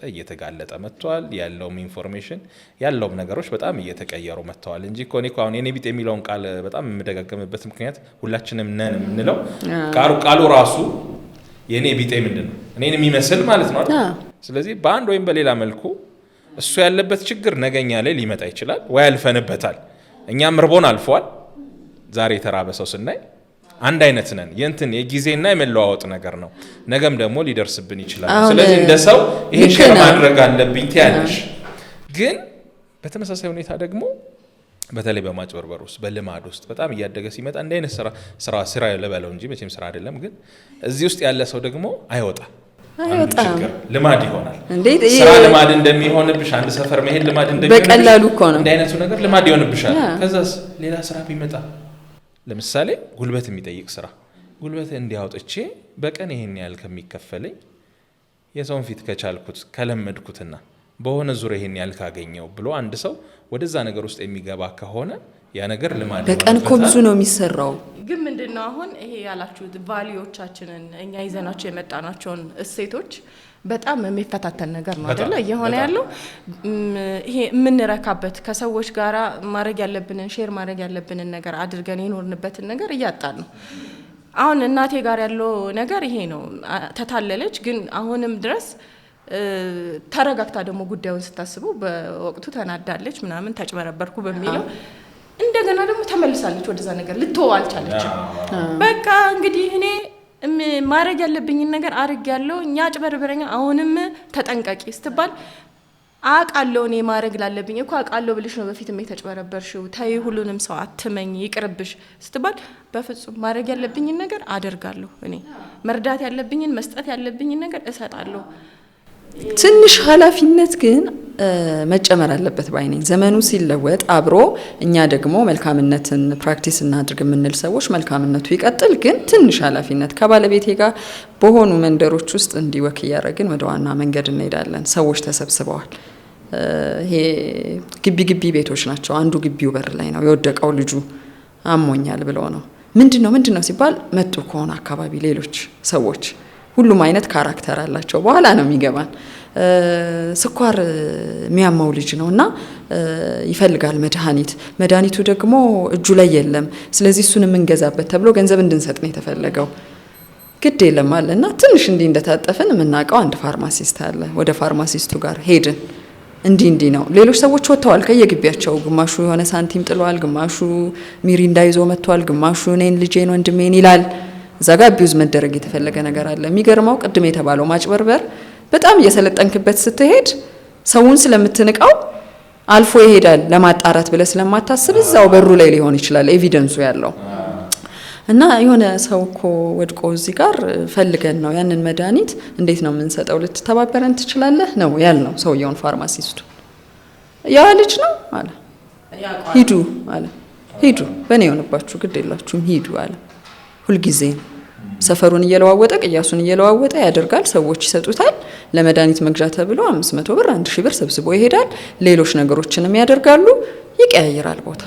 እየተጋለጠ መጥቷል። ያለውም ኢንፎርሜሽን ያለውም ነገሮች በጣም እየተቀየሩ መጥተዋል እንጂ እኔ አሁን የኔ ቢጤ የሚለውን ቃል በጣም የምደጋገምበት ምክንያት ሁላችንም ነን የምንለው ቃሉ ራሱ የኔ ቢጤ ምንድን ነው እኔን የሚመስል ማለት ነው አይደል? ስለዚህ በአንድ ወይም በሌላ መልኩ እሱ ያለበት ችግር ነገኛ ላይ ሊመጣ ይችላል ወይ አልፈንበታል። እኛም ርቦን አልፏል። ዛሬ የተራበ ሰው ስናይ አንድ አይነት ነን። የእንትን የጊዜና የመለዋወጥ ነገር ነው። ነገም ደግሞ ሊደርስብን ይችላል። ስለዚህ እንደ ሰው ይሄ ሼር ማድረግ አለብኝ ትያለሽ። ግን በተመሳሳይ ሁኔታ ደግሞ በተለይ በማጭበርበር ውስጥ በልማድ ውስጥ በጣም እያደገ ሲመጣ እንደ አይነት ስራ ለበለው እንጂ መቼም ስራ አይደለም። ግን እዚህ ውስጥ ያለ ሰው ደግሞ አይወጣ ልማድ ይሆናል። እንዴት ስራ ልማድ እንደሚሆንብሽ አንድ ሰፈር መሄድ ልማድ እንደሚሆንብሽ በቀላሉ እኮ ነው እንደ አይነቱ ነገር ልማድ ይሆንብሻል። ከዛስ ሌላ ስራ ቢመጣ ለምሳሌ ጉልበት የሚጠይቅ ስራ ጉልበት እንዲያወጥቼ በቀን ይሄን ያህል ከሚከፈለኝ የሰውን ፊት ከቻልኩት ከለመድኩትና በሆነ ዙሪያ ይሄን ያህል ካገኘው ብሎ አንድ ሰው ወደዛ ነገር ውስጥ የሚገባ ከሆነ ያ ነገር ልማድ በቀን እኮ ብዙ ነው የሚሰራው። ግን ምንድነው አሁን ይሄ ያላችሁት ቫልዩዎቻችንን እኛ ይዘናቸው የመጣናቸውን እሴቶች በጣም የሚፈታተን ነገር ነው አይደለ? እየሆነ ያለው ይሄ የምንረካበት ከሰዎች ጋራ ማድረግ ያለብንን ሼር ማድረግ ያለብንን ነገር አድርገን የኖርንበትን ነገር እያጣን ነው። አሁን እናቴ ጋር ያለው ነገር ይሄ ነው። ተታለለች፣ ግን አሁንም ድረስ ተረጋግታ ደግሞ ጉዳዩን ስታስበው በወቅቱ ተናዳለች ምናምን ተጭበረበርኩ በሚለው እንደገና ደግሞ ተመልሳለች ወደዛ ነገር ልትተው አልቻለችም። በቃ እንግዲህ እኔ ማድረግ ያለብኝን ነገር አድርግ ያለው እኛ ጭበርበረኛ አሁንም ተጠንቀቂ ስትባል አቃለው እኔ ማድረግ ላለብኝ እኮ አቃለው ብልሽ ነው በፊት ተጭበረበርሽው ታይ ሁሉንም ሰው አትመኝ ይቅርብሽ ስትባል በፍጹም ማድረግ ያለብኝን ነገር አደርጋለሁ። እኔ መርዳት ያለብኝን መስጠት ያለብኝን ነገር እሰጣለሁ። ትንሽ ኃላፊነት ግን መጨመር አለበት ባይ ነኝ። ዘመኑ ሲለወጥ አብሮ እኛ ደግሞ መልካምነትን ፕራክቲስ እናድርግ የምንል ሰዎች መልካምነቱ ይቀጥል። ግን ትንሽ ኃላፊነት ከባለቤቴ ጋር በሆኑ መንደሮች ውስጥ እንዲወክ እያደረግን ወደ ዋና መንገድ እንሄዳለን። ሰዎች ተሰብስበዋል። ይሄ ግቢ ቤቶች ናቸው። አንዱ ግቢው በር ላይ ነው የወደቀው። ልጁ አሞኛል ብሎ ነው ምንድነው ሲባል መጡ ከሆነ አካባቢ ሌሎች ሰዎች ሁሉም አይነት ካራክተር አላቸው። በኋላ ነው የሚገባን። ስኳር የሚያመው ልጅ ነውና ይፈልጋል መድኃኒቱ ደግሞ እጁ ላይ የለም። ስለዚህ እሱን የምንገዛበት ተብሎ ገንዘብ እንድንሰጥ ነው የተፈለገው። ግድ የለም አለና ትንሽ እንዲህ እንደታጠፍን የምናውቀው አንድ ፋርማሲስት አለ። ወደ ፋርማሲስቱ ጋር ሄድን። እንዲህ ነው። ሌሎች ሰዎች ወጥተዋል ከየግቢያቸው። ግማሹ የሆነ ሳንቲም ጥሏል፣ ግማሹ ሚሪንዳ ይዞ መጥቷል፣ ግማሹ እኔን ልጄን ወንድሜን ይላል። እዛ ጋር አቢዩዝ መደረግ የተፈለገ ነገር አለ። የሚገርመው ቅድም የተባለው ማጭበርበር በጣም እየሰለጠንክበት ስትሄድ ሰውን ስለምትንቀው አልፎ ይሄዳል። ለማጣራት ብለ ስለማታስብ እዛው በሩ ላይ ሊሆን ይችላል ኤቪደንሱ ያለው እና የሆነ ሰው እኮ ወድቆ እዚህ ጋር ፈልገን ነው ያንን መድኃኒት እንዴት ነው የምንሰጠው? ልትተባበረን ትችላለህ ነው ያልነው ሰውየውን ፋርማሲስቱ። ያ ልጅ ነው አለ ሂዱ አለ ሂዱ፣ በእኔ የሆነባችሁ ግድ የላችሁም ሂዱ አለ። ሁልጊዜ ሰፈሩን እየለዋወጠ ቅያሱን እየለዋወጠ ያደርጋል። ሰዎች ይሰጡታል። ለመድኃኒት መግዣ ተብሎ 500 ብር 1000 ብር ሰብስቦ ይሄዳል። ሌሎች ነገሮችንም ያደርጋሉ። ይቀያይራል ቦታ።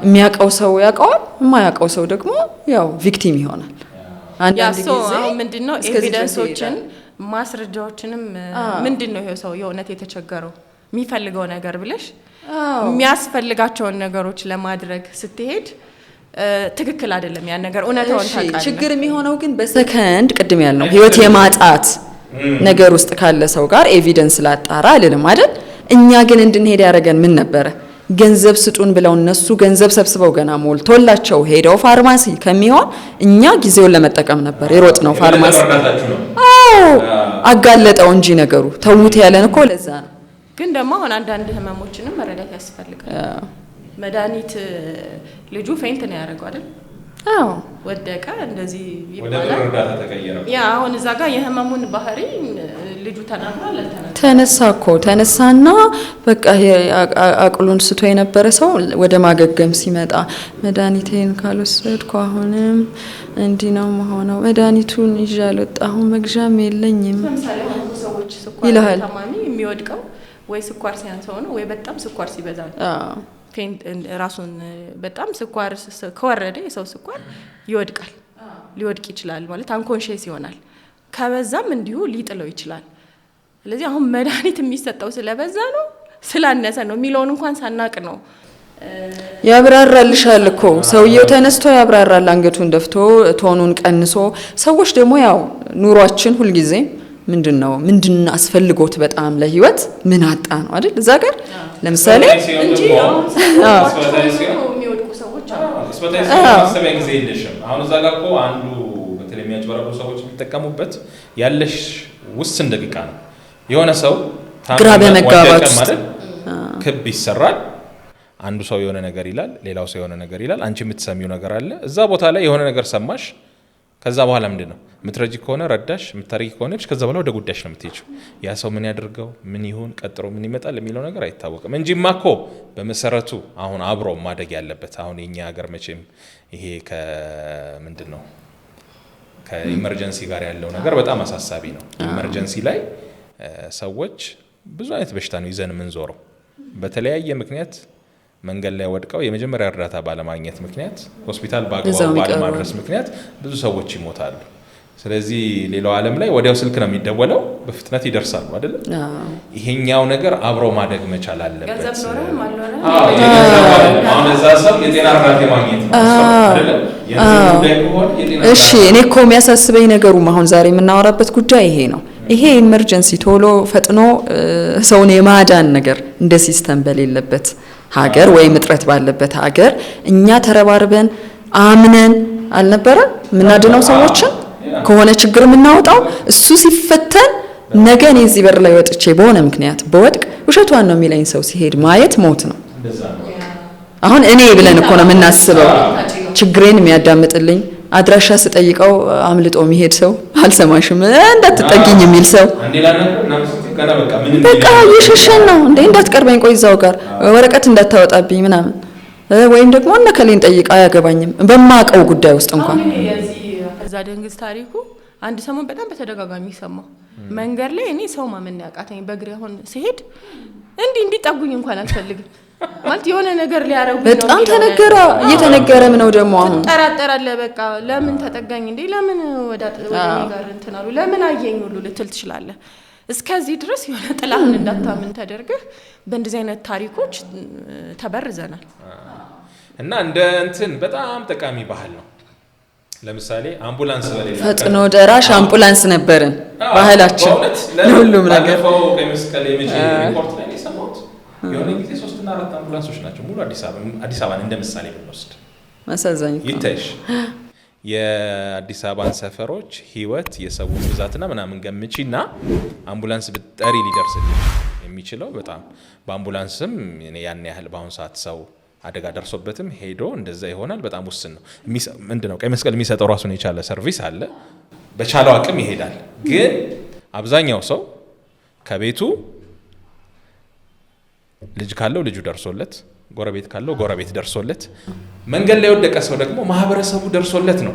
የሚያውቀው ሰው ያውቀዋል፣ የማያውቀው ሰው ደግሞ ያው ቪክቲም ይሆናል። አንዳንድ ጊዜ ምንድነው ኤቪደንሶችን ማስረጃዎችንም ምንድነው ይሄ ሰው የእውነት የተቸገረው የሚፈልገው ነገር ብለሽ የሚያስፈልጋቸውን ነገሮች ለማድረግ ስትሄድ ትክክል አይደለም። ያን ነገር እውነታውን ታውቃለህ። ችግር የሚሆነው ግን በሰከንድ ቅድም ያልነው ህይወት የማጣት ነገር ውስጥ ካለ ሰው ጋር ኤቪደንስ ላጣራ አይደለም አይደል? እኛ ግን እንድንሄድ ያደረገን ምን ነበረ? ገንዘብ ስጡን ብለው እነሱ ገንዘብ ሰብስበው ገና ሞልቶላቸው ሄደው ፋርማሲ ከሚሆን እኛ ጊዜውን ለመጠቀም ነበር የሮጥ ነው ፋርማሲ። አጋለጠው እንጂ ነገሩ ተውት ያለን እኮ ለዛ ነው። ግን ደግሞ አሁን አንዳንድ ህመሞችንም መረዳት ያስፈልጋል። መድኃኒት ልጁ ፌንት ነው ያደረገው አይደል? አዎ ወደቀ እንደዚህ ይባላል። ወደ እርዳታ ተቀየረው። ያ አሁን እዛ ጋር የህመሙን ባህሪ ልጁ ተናግሯል። ተነሳና በቃ አቅሉን ስቶ የነበረ ሰው ወደ ማገገም ሲመጣ መድኃኒቴን ካልወሰድኩ አሁንም እንዲህ ነው መሆነው፣ መድኃኒቱን ይዤ አልወጣሁም፣ መግዣም የለኝም ሰዎች ስኳር ታማሚ የሚወድቀው ወይ ስኳር ሲያንሰው ነው ወይ በጣም ስኳር ሲበዛ ነው። ራሱን በጣም ስኳር ከወረደ የሰው ስኳር ይወድቃል፣ ሊወድቅ ይችላል ማለት አንኮንሺየስ ይሆናል። ከበዛም እንዲሁ ሊጥለው ይችላል። ስለዚህ አሁን መድኃኒት የሚሰጠው ስለበዛ ነው ስላነሰ ነው የሚለውን እንኳን ሳናቅ ነው ያብራራልሻል እኮ ሰውየው ተነስቶ ያብራራል፣ አንገቱን ደፍቶ ቶኑን ቀንሶ። ሰዎች ደግሞ ያው ኑሯችን ሁልጊዜ ምንድነው አስፈልጎት በጣም ለህይወት ምን አጣ ነው አይደል? እዛ ጋር ለምሳሌ እንጂ የሚወድቁ ሰዎች ማሰቢያ ጊዜ የለሽም። አሁን እዛ ጋር እኮ አንዱ በተለይ የሚያጭበረብሩ ሰዎች የሚጠቀሙበት ያለሽ ውስን ደቂቃ ነው። የሆነ ሰው ግራ በመጋባት ማለት ክብ ይሰራል። አንዱ ሰው የሆነ ነገር ይላል፣ ሌላው ሰው የሆነ ነገር ይላል። አንቺ የምትሰሚው ነገር አለ። እዛ ቦታ ላይ የሆነ ነገር ሰማሽ፣ ከዛ በኋላ ምንድነው ምትረጂ ከሆነ ረዳሽ ምታረጊ ከሆነች ከዛ በኋላ ወደ ጉዳይሽ ነው የምትሄጂው። ያ ሰው ምን ያደርገው ምን ይሁን ቀጥሮ ምን ይመጣል የሚለው ነገር አይታወቅም እንጂማ እኮ በመሰረቱ አሁን አብሮ ማደግ ያለበት አሁን የኛ ሀገር መቼም ይሄ ከምንድነው ከኢመርጀንሲ ጋር ያለው ነገር በጣም አሳሳቢ ነው። ኢመርጀንሲ ላይ ሰዎች ብዙ አይነት በሽታ ነው ይዘን የምንዞረው። በተለያየ ምክንያት መንገድ ላይ ወድቀው የመጀመሪያ እርዳታ ባለማግኘት ምክንያት ሆስፒታል በአግባቡ ባለማድረስ ምክንያት ብዙ ሰዎች ይሞታሉ። ስለዚህ ሌላው ዓለም ላይ ወዲያው ስልክ ነው የሚደወለው በፍጥነት ይደርሳሉ አይደል? ይሄኛው ነገር አብሮ ማደግ መቻል አለበት። አሁን እዛ ሰው የጤና እርዳታ ማግኘት ነው አይደል? እሺ እኔ እኮ የሚያሳስበኝ ነገሩም አሁን ዛሬ የምናወራበት ጉዳይ ይሄ ነው። ይሄ ኢመርጀንሲ ቶሎ ፈጥኖ ሰውን የማዳን ነገር እንደ ሲስተም በሌለበት ሀገር ወይም እጥረት ባለበት ሀገር እኛ ተረባርበን አምነን አልነበረ ምናድነው ሰዎችን ከሆነ ችግር የምናወጣው እሱ ሲፈተን ነገ እኔ እዚህ በር ላይ ወጥቼ በሆነ ምክንያት በወድቅ ውሸቷን ነው የሚለኝ ሰው ሲሄድ ማየት ሞት ነው። አሁን እኔ ብለን እኮ ነው የምናስበው ችግሬን የሚያዳምጥልኝ አድራሻ ስጠይቀው አምልጦ የሚሄድ ሰው አልሰማሽም እንዳትጠጊኝ የሚል ሰው በቃ እየሸሸን ነው እንዴ እንዳትቀርበኝ ቆይ እዛው ጋር ወረቀት እንዳታወጣብኝ ምናምን ወይም ደግሞ እነከሌን ጠይቃ አያገባኝም በማቀው ጉዳይ ውስጥ እንኳን እዛ ደንግዝ ታሪኩ አንድ ሰሞን በጣም በተደጋጋሚ ሰማው መንገድ ላይ እኔ ሰው ማመን ያቃተኝ በእግሬ አሁን ሲሄድ እንዲጠጉኝ እንኳን አልፈልግም ማለት የሆነ ነገር ሊያረጉ ነው በጣም ተነገረ እየተነገረም ነው ደግሞ አሁን ተጠራጠራለ በቃ ለምን ተጠጋኝ እንዴ ለምን ወደ ጋር እንትናሉ ለምን አየኝ ሁሉ ልትል ትችላለህ። እስከዚህ ድረስ የሆነ ጥላህን እንዳታምን ተደርገህ በእንደዚህ አይነት ታሪኮች ተበርዘናል እና እንደ እንትን በጣም ጠቃሚ ባህል ነው። ለምሳሌ አምቡላንስ በሌላ ፈጥኖ ደራሽ አምቡላንስ ነበርን ባህላችን ለሁሉም ነገር ከመስቀል የመቼ ሪፖርት ላይ ሰማሁት የሆነ ጊዜ 3 እና 4 አምቡላንሶች ናቸው ሙሉ አዲስ አበባን እንደምሳሌ ብንወስድ ማሳዛኝ ይታይሽ የአዲስ አበባን ሰፈሮች ህይወት የሰውን ብዛትና ምናምን ገምጪና አምቡላንስ ብትጠሪ ሊደርስልሽ የሚችለው በጣም በአምቡላንስም ያን ያህል በአሁን ሰዓት ሰው አደጋ ደርሶበትም ሄዶ እንደዛ ይሆናል በጣም ውስን ነው። ምንድነው ቀይ መስቀል የሚሰጠው ራሱን የቻለ ሰርቪስ አለ በቻለው አቅም ይሄዳል። ግን አብዛኛው ሰው ከቤቱ ልጅ ካለው ልጁ ደርሶለት ጎረቤት ካለው ጎረቤት ደርሶለት መንገድ ላይ ወደቀ ሰው ደግሞ ማህበረሰቡ ደርሶለት ነው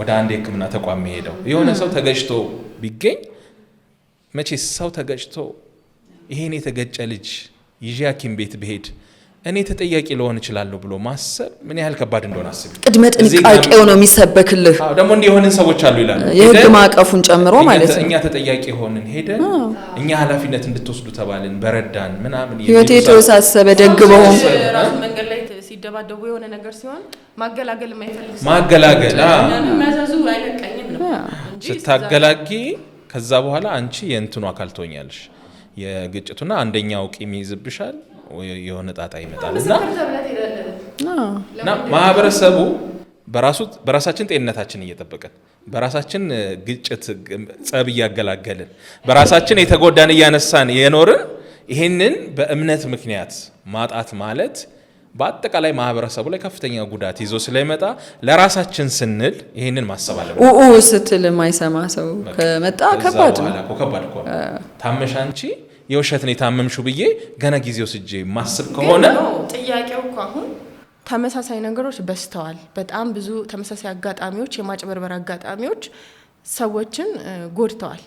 ወደ አንድ የሕክምና ተቋም ሄደው የሆነ ሰው ተገጭቶ ቢገኝ መቼ ሰው ተገጭቶ ይሄን የተገጨ ልጅ ይዤ ሐኪም ቤት ብሄድ እኔ ተጠያቂ ልሆን እችላለሁ ብሎ ማሰብ ምን ያህል ከባድ እንደሆነ አስብ። ቅድመ ጥንቃቄው ነው የሚሰበክልህ። ደግሞ እንዲህ የሆነን ሰዎች አሉ ይላሉ የህግ ማዕቀፉን ጨምሮ ማለት ነው። እኛ ተጠያቂ ሆነን ሄደን እኛ ኃላፊነት እንድትወስዱ ተባልን በረዳን ምናምን ህይወቴ ተወሳሰበ ደግበው ራስ መንገድ ላይ ሲደባደቡ የሆነ ነገር ሲሆን ማገላገል የማይፈልግ ማገላገል ማዛዙ አይለቀኝም ነው እንጂ ስታገላጊ ከዛ በኋላ አንቺ የእንትኑ አካል ትሆኛለሽ የግጭቱና አንደኛው ቂም ይዝብሻል የሆነ ጣጣ ይመጣልና ማህበረሰቡ በራሳችን ጤንነታችን እየጠበቀን በራሳችን ግጭት ጸብ እያገላገልን በራሳችን የተጎዳን እያነሳን የኖርን ይሄንን በእምነት ምክንያት ማጣት ማለት በአጠቃላይ ማህበረሰቡ ላይ ከፍተኛ ጉዳት ይዞ ስለሚመጣ ለራሳችን ስንል ይሄንን ማሰብ አለብን። ስትል የማይሰማ ሰው ከመጣ ከባድ ነው። ታመሽ አንቺ የውሸት ነው የታመምሽው ብዬ ገና ጊዜው ስጄ ማስብ ከሆነ ጥያቄው እኮ አሁን ተመሳሳይ ነገሮች በስተዋል። በጣም ብዙ ተመሳሳይ አጋጣሚዎች የማጭበርበር አጋጣሚዎች ሰዎችን ጎድተዋል።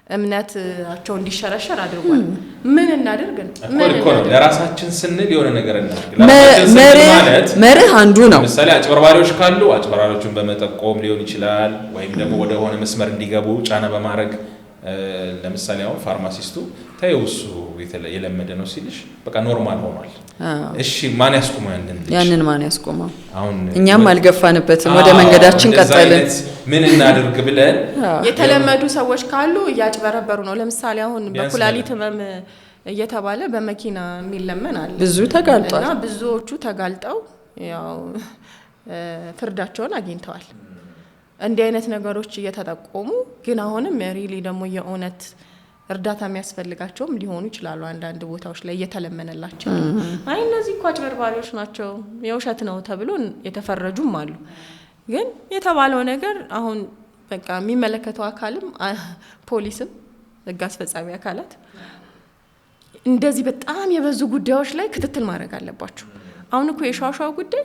እምነታቸው እንዲሸረሸር አድርጓል። ምን እናድርግ ነው? ምን እኮ ነው ለራሳችን ስንል የሆነ ነገር እናድርግ። መርህ አንዱ ነው። ለምሳሌ አጭበርባሪዎች ካሉ አጭበርባሪዎችን በመጠቆም ሊሆን ይችላል ወይም ደግሞ ወደ ሆነ መስመር እንዲገቡ ጫና በማድረግ ለምሳሌ አሁን ፋርማሲስቱ ታዩሱ የለመደ ነው ሲልሽ በቃ ኖርማል ሆኗል። እሺ ማን ያስቆመው ያንን ማን ያስቆመው? አሁን እኛም አልገፋንበትም ወደ መንገዳችን ቀጠልን። ምን እናድርግ ብለን የተለመዱ ሰዎች ካሉ እያጭበረበሩ ነው። ለምሳሌ አሁን በኩላሊት ህመም እየተባለ በመኪና የሚለመን አለ። ብዙ ተጋልጧል እና ብዙዎቹ ተጋልጠው ያው ፍርዳቸውን አግኝተዋል። እንዲህ አይነት ነገሮች እየተጠቆሙ ግን አሁንም ሪሊ ደግሞ የእውነት እርዳታ የሚያስፈልጋቸውም ሊሆኑ ይችላሉ። አንዳንድ ቦታዎች ላይ እየተለመነላቸው አይ እነዚህ እኮ አጭበርባሪዎች ናቸው የውሸት ነው ተብሎ የተፈረጁም አሉ። ግን የተባለው ነገር አሁን በቃ የሚመለከተው አካልም ፖሊስም ህግ አስፈጻሚ አካላት እንደዚህ በጣም የበዙ ጉዳዮች ላይ ክትትል ማድረግ አለባቸው። አሁን እኮ የሻሻው ጉዳይ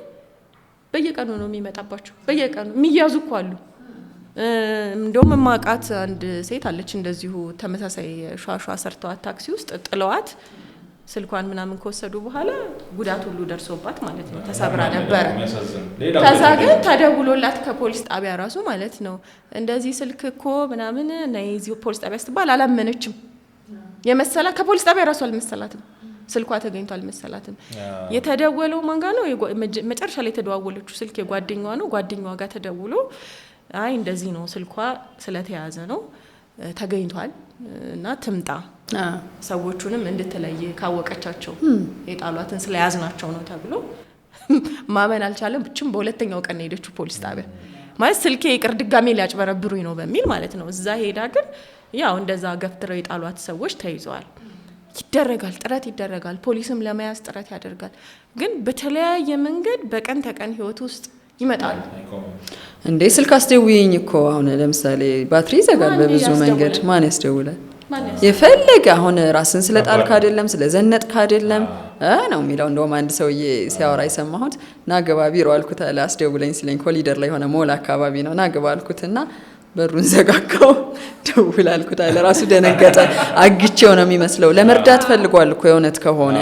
በየቀኑ ነው የሚመጣባቸው። በየቀኑ የሚያዙ እኮ አሉ። እንደውም ማቃት አንድ ሴት አለች እንደዚሁ ተመሳሳይ ሻሻ ሰርተዋት ታክሲ ውስጥ ጥለዋት ስልኳን ምናምን ከወሰዱ በኋላ ጉዳት ሁሉ ደርሶባት ማለት ነው። ተሰብራ ነበር። ከዛ ግን ተደውሎላት ከፖሊስ ጣቢያ ራሱ ማለት ነው እንደዚህ ስልክ እኮ ምናምን ነይ እዚህ ፖሊስ ጣቢያ ስትባል አላመነችም። የመሰላት ከፖሊስ ጣቢያ ራሱ አልመሰላትም። ስልኳ ተገኝቷል አልመሰላትም። የተደወለው ማን ጋር ነው? መጨረሻ ላይ የተደዋወለችው ስልክ የጓደኛዋ ነው። ጓደኛዋ ጋር ተደውሎ አይ እንደዚህ ነው ስልኳ ስለተያዘ ነው ተገኝቷል እና ትምጣ ሰዎቹንም እንድትለይ ካወቀቻቸው የጣሏትን ስለያዝናቸው ነው ተብሎ ማመን አልቻለም። ብቻም በሁለተኛው ቀን ሄደችው ፖሊስ ጣቢያ ማለት ስልኬ ይቅር ድጋሜ ሊያጭበረብሩኝ ነው በሚል ማለት ነው። እዛ ሄዳ ግን ያው እንደዛ ገፍትረው የጣሏት ሰዎች ተይዘዋል። ይደረጋል፣ ጥረት ይደረጋል። ፖሊስም ለመያዝ ጥረት ያደርጋል። ግን በተለያየ መንገድ በቀን ተቀን ህይወት ውስጥ ይመጣሉ። እንዴ ስልክ አስደውይኝ እኮ አሁን ለምሳሌ ባትሪ ይዘጋል በብዙ መንገድ። ማን ያስደውላል? የፈለገ አሁን ራስን ስለጣልክ አይደለም ስለዘነጥክ አይደለም ነው የሚለው። እንደውም አንድ ሰውዬ ሲያወራ የሰማሁት ናገባ ቢሮ አልኩት አለ። አስደውለኝ ሲለኝ ኮሊደር ላይ ሆነ ሞል አካባቢ ነው ናገባ አልኩትና በሩን ዘጋጋው። ደውል አልኩት አለ። ራሱ ደነገጠ። አግቼው ነው የሚመስለው። ለመርዳት ፈልጓል እኮ የእውነት ከሆነ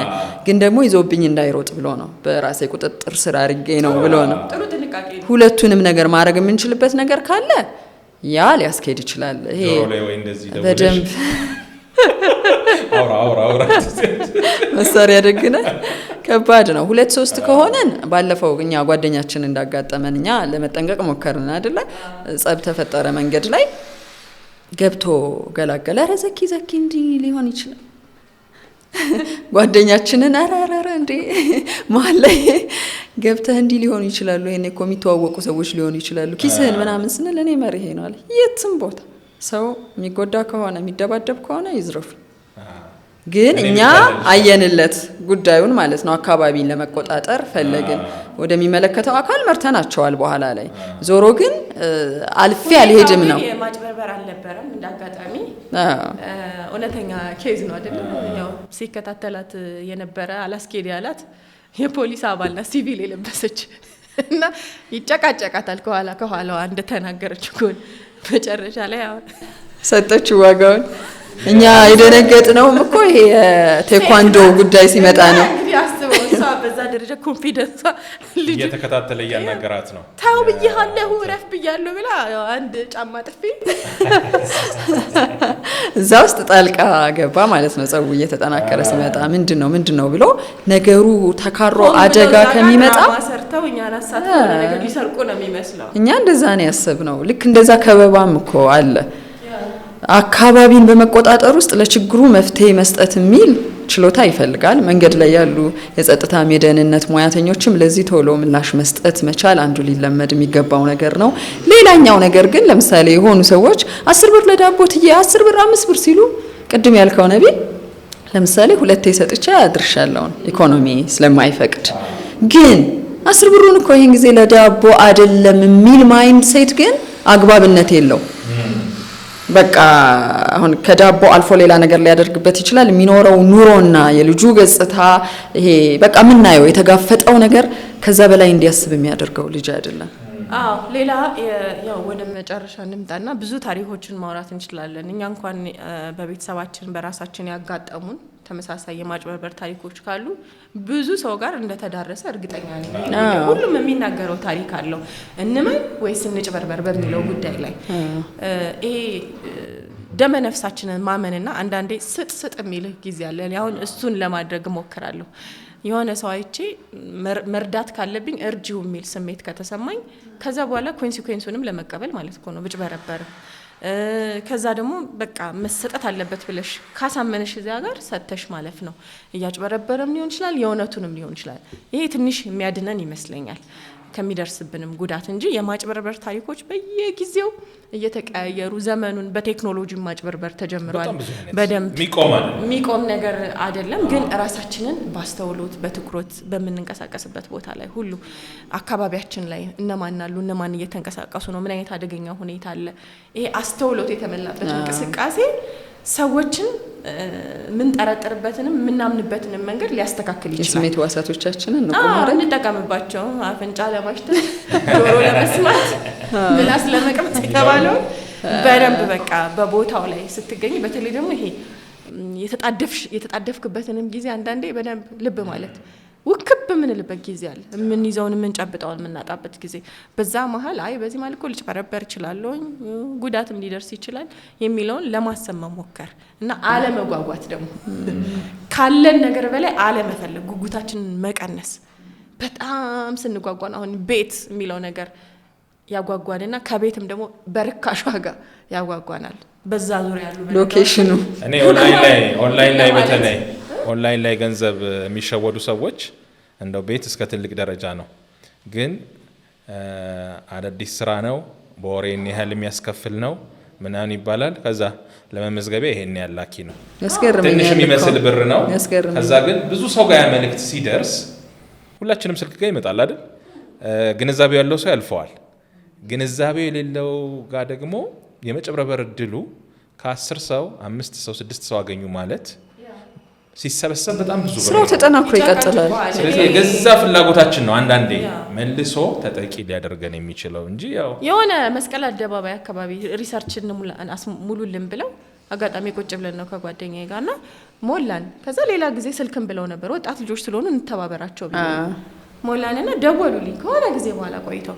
ግን ደግሞ ይዞብኝ እንዳይሮጥ ብሎ ነው። በራሴ ቁጥጥር ስር አድርጌ ነው ብሎ ነው። ሁለቱንም ነገር ማድረግ የምንችልበት ነገር ካለ ያ ሊያስኬድ ይችላል። ይሄ በደንብ አውራ መሳሪያ ደግነ ከባድ ነው። 2-3 ከሆነን ባለፈው እኛ ጓደኛችን እንዳጋጠመን እኛ ለመጠንቀቅ ሞከርን አይደለ? ጸብ ተፈጠረ መንገድ ላይ ገብቶ ገላገለ። ኧረ ዘኪ እንዲህ ሊሆን ይችላል ጓደኛችንን አራራራ እንዴ መሀል ላይ ገብተህ እንዲህ ሊሆኑ ይችላሉ። ይሄኔ እኮ የሚተዋወቁ ሰዎች ሊሆኑ ይችላሉ። ኪስህን ምናምን ስንል እኔ መርሄ ነው አለ። የትም ቦታ ሰው የሚጎዳ ከሆነ የሚደባደብ ከሆነ ይዝረፉ። ግን እኛ አየንለት ጉዳዩን ማለት ነው። አካባቢን ለመቆጣጠር ፈለግን። ወደሚመለከተው አካል መርተናቸዋል። በኋላ ላይ ዞሮ ግን አልፌ አልሄድም ነው። የማጭበርበር አልነበረም እንዳጋጣሚ እውነተኛ ኬዝ ነው አይደል? ያው ሲከታተላት የነበረ አላስኬድ ያላት የፖሊስ አባልና ሲቪል የለበሰች እና ይጨቃጨቃታል ከኋላዋ እንደተናገረች ጎን መጨረሻ ላይ ሰጠችው ዋጋውን። እኛ የደነገጥነውም እኮ ይሄ ቴኳንዶ ጉዳይ ሲመጣ ነው። ያስበው እሷ በዛ ደረጃ ኮንፊደንሷ ልጅ እየተከታተለ እያናገራት ነው። ታው ብያለሁ ረፍ ብያለሁ ብላ አንድ ጫማ ጥፊ እዛ ውስጥ ጣልቃ ገባ ማለት ነው። ጸቡ እየተጠናከረ ሲመጣ ምንድነው ብሎ ነገሩ ተካሮ አደጋ ከሚመጣ ማሰርተው እኛ ናሳተው ነገር ሊሰርቁ ነው የሚመስለው። እኛ እንደዛ ነው ያሰብነው። ልክ እንደዛ ከበባም እኮ አለ። አካባቢን በመቆጣጠር ውስጥ ለችግሩ መፍትሄ መስጠት የሚል ችሎታ ይፈልጋል። መንገድ ላይ ያሉ የጸጥታ የደህንነት ሙያተኞችም ለዚህ ቶሎ ምላሽ መስጠት መቻል አንዱ ሊለመድ የሚገባው ነገር ነው። ሌላኛው ነገር ግን ለምሳሌ የሆኑ ሰዎች 10 ብር ለዳቦ ትዬ 10 ብር 5 ብር ሲሉ ቅድም ያልከው ነቢ ለምሳሌ 2 ሰጥቼ አድርሻለሁ ኢኮኖሚ ስለማይፈቅድ ግን 10 ብሩን እኮ ይሄን ጊዜ ለዳቦ አይደለም የሚል ማይንድ ሴት ግን አግባብነት የለው። በቃ አሁን ከዳቦ አልፎ ሌላ ነገር ሊያደርግበት ይችላል። የሚኖረው ኑሮና የልጁ ገጽታ ይሄ በቃ ምናየው የተጋፈጠው ነገር ከዛ በላይ እንዲያስብ የሚያደርገው ልጅ አይደለም። ሌላ ያው ወደ መጨረሻ እንምጣና ብዙ ታሪኮችን ማውራት እንችላለን። እኛ እንኳን በቤተሰባችን በራሳችን ያጋጠሙን ተመሳሳይ የማጭበርበር ታሪኮች ካሉ ብዙ ሰው ጋር እንደተዳረሰ እርግጠኛ ነኝ። ሁሉም የሚናገረው ታሪክ አለው። እንመን ወይስ እንጭበርበር በሚለው ጉዳይ ላይ ይሄ ደመ ነፍሳችንን ማመንና አንዳንዴ ስጥ የሚልህ ጊዜ አለ። አሁን እሱን ለማድረግ ሞክራለሁ። የሆነ ሰው አይቼ መርዳት ካለብኝ እርጂው የሚል ስሜት ከተሰማኝ ከዛ በኋላ ኮንሲኩዌንሱንም ለመቀበል ማለት ነው ብጭበረበር ከዛ ደግሞ በቃ መሰጠት አለበት ብለሽ ካሳመነሽ እዚያ ጋር ሰተሽ ማለፍ ነው። እያጭበረበረም ሊሆን ይችላል የእውነቱንም ሊሆን ይችላል። ይሄ ትንሽ የሚያድነን ይመስለኛል። ከሚደርስብንም ጉዳት እንጂ የማጭበርበር ታሪኮች በየጊዜው እየተቀያየሩ ዘመኑን በቴክኖሎጂ ማጭበርበር ተጀምሯል። በደንብ የሚቆም ነገር አይደለም። ግን ራሳችንን ባስተውሎት በትኩረት በምንንቀሳቀስበት ቦታ ላይ ሁሉ አካባቢያችን ላይ እነማን አሉ፣ እነማን እየተንቀሳቀሱ ነው፣ ምን አይነት አደገኛ ሁኔታ አለ፣ ይሄ አስተውሎት የተመላበት እንቅስቃሴ ሰዎችን ምን ጠረጥርበትንም ምናምንበትንም መንገድ ሊያስተካክል ይችላል። የስሜት ዋሳቶቻችንን እንጠቀምባቸው። አፍንጫ ለማሽተት፣ ጆሮ ለመስማት፣ ምላስ ለመቅመስ የተባለው በደንብ በቃ በቦታው ላይ ስትገኝ፣ በተለይ ደግሞ ይሄ የተጣደፍክበትንም ጊዜ አንዳንዴ በደንብ ልብ ማለት ውክብ ምንልበት ጊዜ አለ። ምን ይዘውን ምን ጨብጣውን ምናጣበት ጊዜ በዛ መሃል አይ በዚህ ማለት እኮ ልጭበረበር ይችላል፣ ጉዳትም ሊደርስ ይችላል የሚለውን ለማሰብ መሞከር እና አለመጓጓት ደግሞ ካለን ነገር በላይ አለመፈለግ፣ ጉጉታችንን መቀነስ። በጣም ስንጓጓን አሁን ቤት የሚለው ነገር ያጓጓልና ከቤትም ደግሞ በርካሽ ዋጋ ያጓጓናል። በዛ ዙሪያ ያሉ ሎኬሽኑ እኔ ኦንላይን ላይ ገንዘብ የሚሸወዱ ሰዎች እንደው ቤት እስከ ትልቅ ደረጃ ነው፣ ግን አዳዲስ ስራ ነው፣ በወሬን ያህል የሚያስከፍል ነው ምናምን ይባላል። ከዛ ለመመዝገቢያ ይሄን ያላኪ ነው፣ ትንሽ የሚመስል ብር ነው። ከዛ ግን ብዙ ሰው ጋር መልእክት ሲደርስ ሁላችንም ስልክ ጋር ይመጣል አይደል? ግንዛቤው ያለው ሰው ያልፈዋል። ግንዛቤው የሌለው ጋር ደግሞ የመጨበርበር እድሉ ከ10 ሰው 5 ሰው 6 ሰው አገኙ ማለት ሲሰበሰብ በጣም ብዙ ብር ስራው ተጠናክሮ ይቀጥላል። ስለዚህ የገዛ ፍላጎታችን ነው አንዳንዴ መልሶ ተጠቂ ሊያደርገን የሚችለው እንጂ ያው የሆነ መስቀል አደባባይ አካባቢ ሪሰርችን ሙሉልን ብለው አጋጣሚ ቁጭ ብለን ነው ከጓደኛዬ ጋርና ሞላን። ከዛ ሌላ ጊዜ ስልክም ብለው ነበር፣ ወጣት ልጆች ስለሆኑ እንተባበራቸው ብለው ሞላንና ደወሉልኝ ከሆነ ጊዜ በኋላ ቆይተው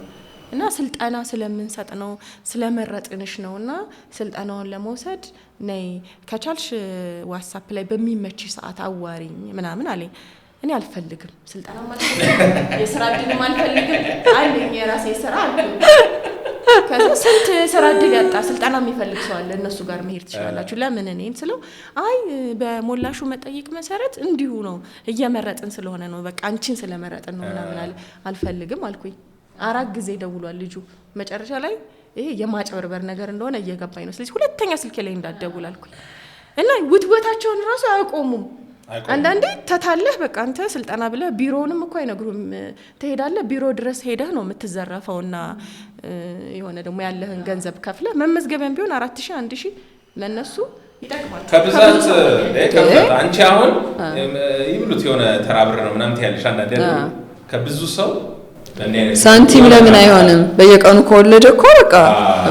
እና ስልጠና ስለምንሰጥ ነው ስለመረጥንሽ ነውና ስልጠናውን ለመውሰድ ነይ ከቻልሽ ዋትስአፕ ላይ በሚመች ሰዓት አዋሪኝ ምናምን አለኝ። እኔ አልፈልግም ስልጠና ማለት የስራ እድልም አልፈልግም አለኝ። የራሴ ስራ አልኩ። ከዛ ስንት ስራ እድል ያጣ ስልጠና የሚፈልግ ሰው አለ፣ እነሱ ጋር መሄድ ትችላላችሁ። ለምን እኔን ስለው አይ በሞላሹ መጠይቅ መሰረት እንዲሁ ነው እየመረጥን ስለሆነ ነው፣ በቃ አንቺን ስለመረጥን ነው ምናምን አለ። አልፈልግም አልኩኝ። 4 ጊዜ ደውሏል ልጁ። መጨረሻ ላይ ይሄ የማጭበርበር ነገር እንደሆነ እየገባኝ ነው። ስለዚህ ሁለተኛ ስልኬ ላይ እንዳትደውል አልኩኝ። እና ውትወታቸውን ራሱ አያቆሙም። አንዳንዴ ተታለህ በቃ አንተ ስልጠና ብለህ ቢሮውንም እኮ አይነግሩም። ትሄዳለህ፣ ቢሮ ድረስ ሄደህ ነው የምትዘረፈውና የሆነ ደግሞ ያለህን ገንዘብ ከፍለህ መመዝገቢያም ቢሆን 4000 1000 ለነሱ ይጠቅማል። ከብዛት አንቺ አሁን ይብሉት የሆነ ተራብር ነው ምናምን ትያለሽ። አንዳንዴ ከብዙ ሰው ሳንቲም ለምን አይሆንም? በየቀኑ ከወለደ እኮ በቃ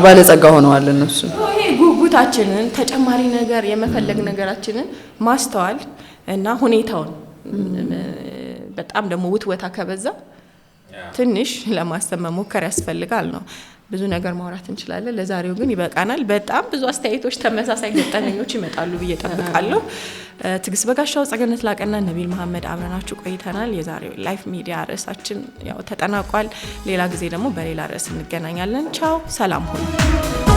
ባለጸጋ ሆነዋል እነሱ። ይሄ ጉጉታችንን ተጨማሪ ነገር የመፈለግ ነገራችንን ማስተዋል እና ሁኔታውን በጣም ደግሞ ውትወታ ከበዛ ትንሽ ለማሰብ መሞከር ያስፈልጋል ነው። ብዙ ነገር ማውራት እንችላለን። ለዛሬው ግን ይበቃናል። በጣም ብዙ አስተያየቶች፣ ተመሳሳይ ገጠመኞች ይመጣሉ ብዬ ጠብቃለሁ። ትግስት በጋሻው፣ ጸገነት ላቀና፣ ነቢል መሐመድ አብረናችሁ ቆይተናል። የዛሬው ላይፍ ሚዲያ ርዕሳችን ያው ተጠናቋል። ሌላ ጊዜ ደግሞ በሌላ ርዕስ እንገናኛለን። ቻው፣ ሰላም ሁኑ።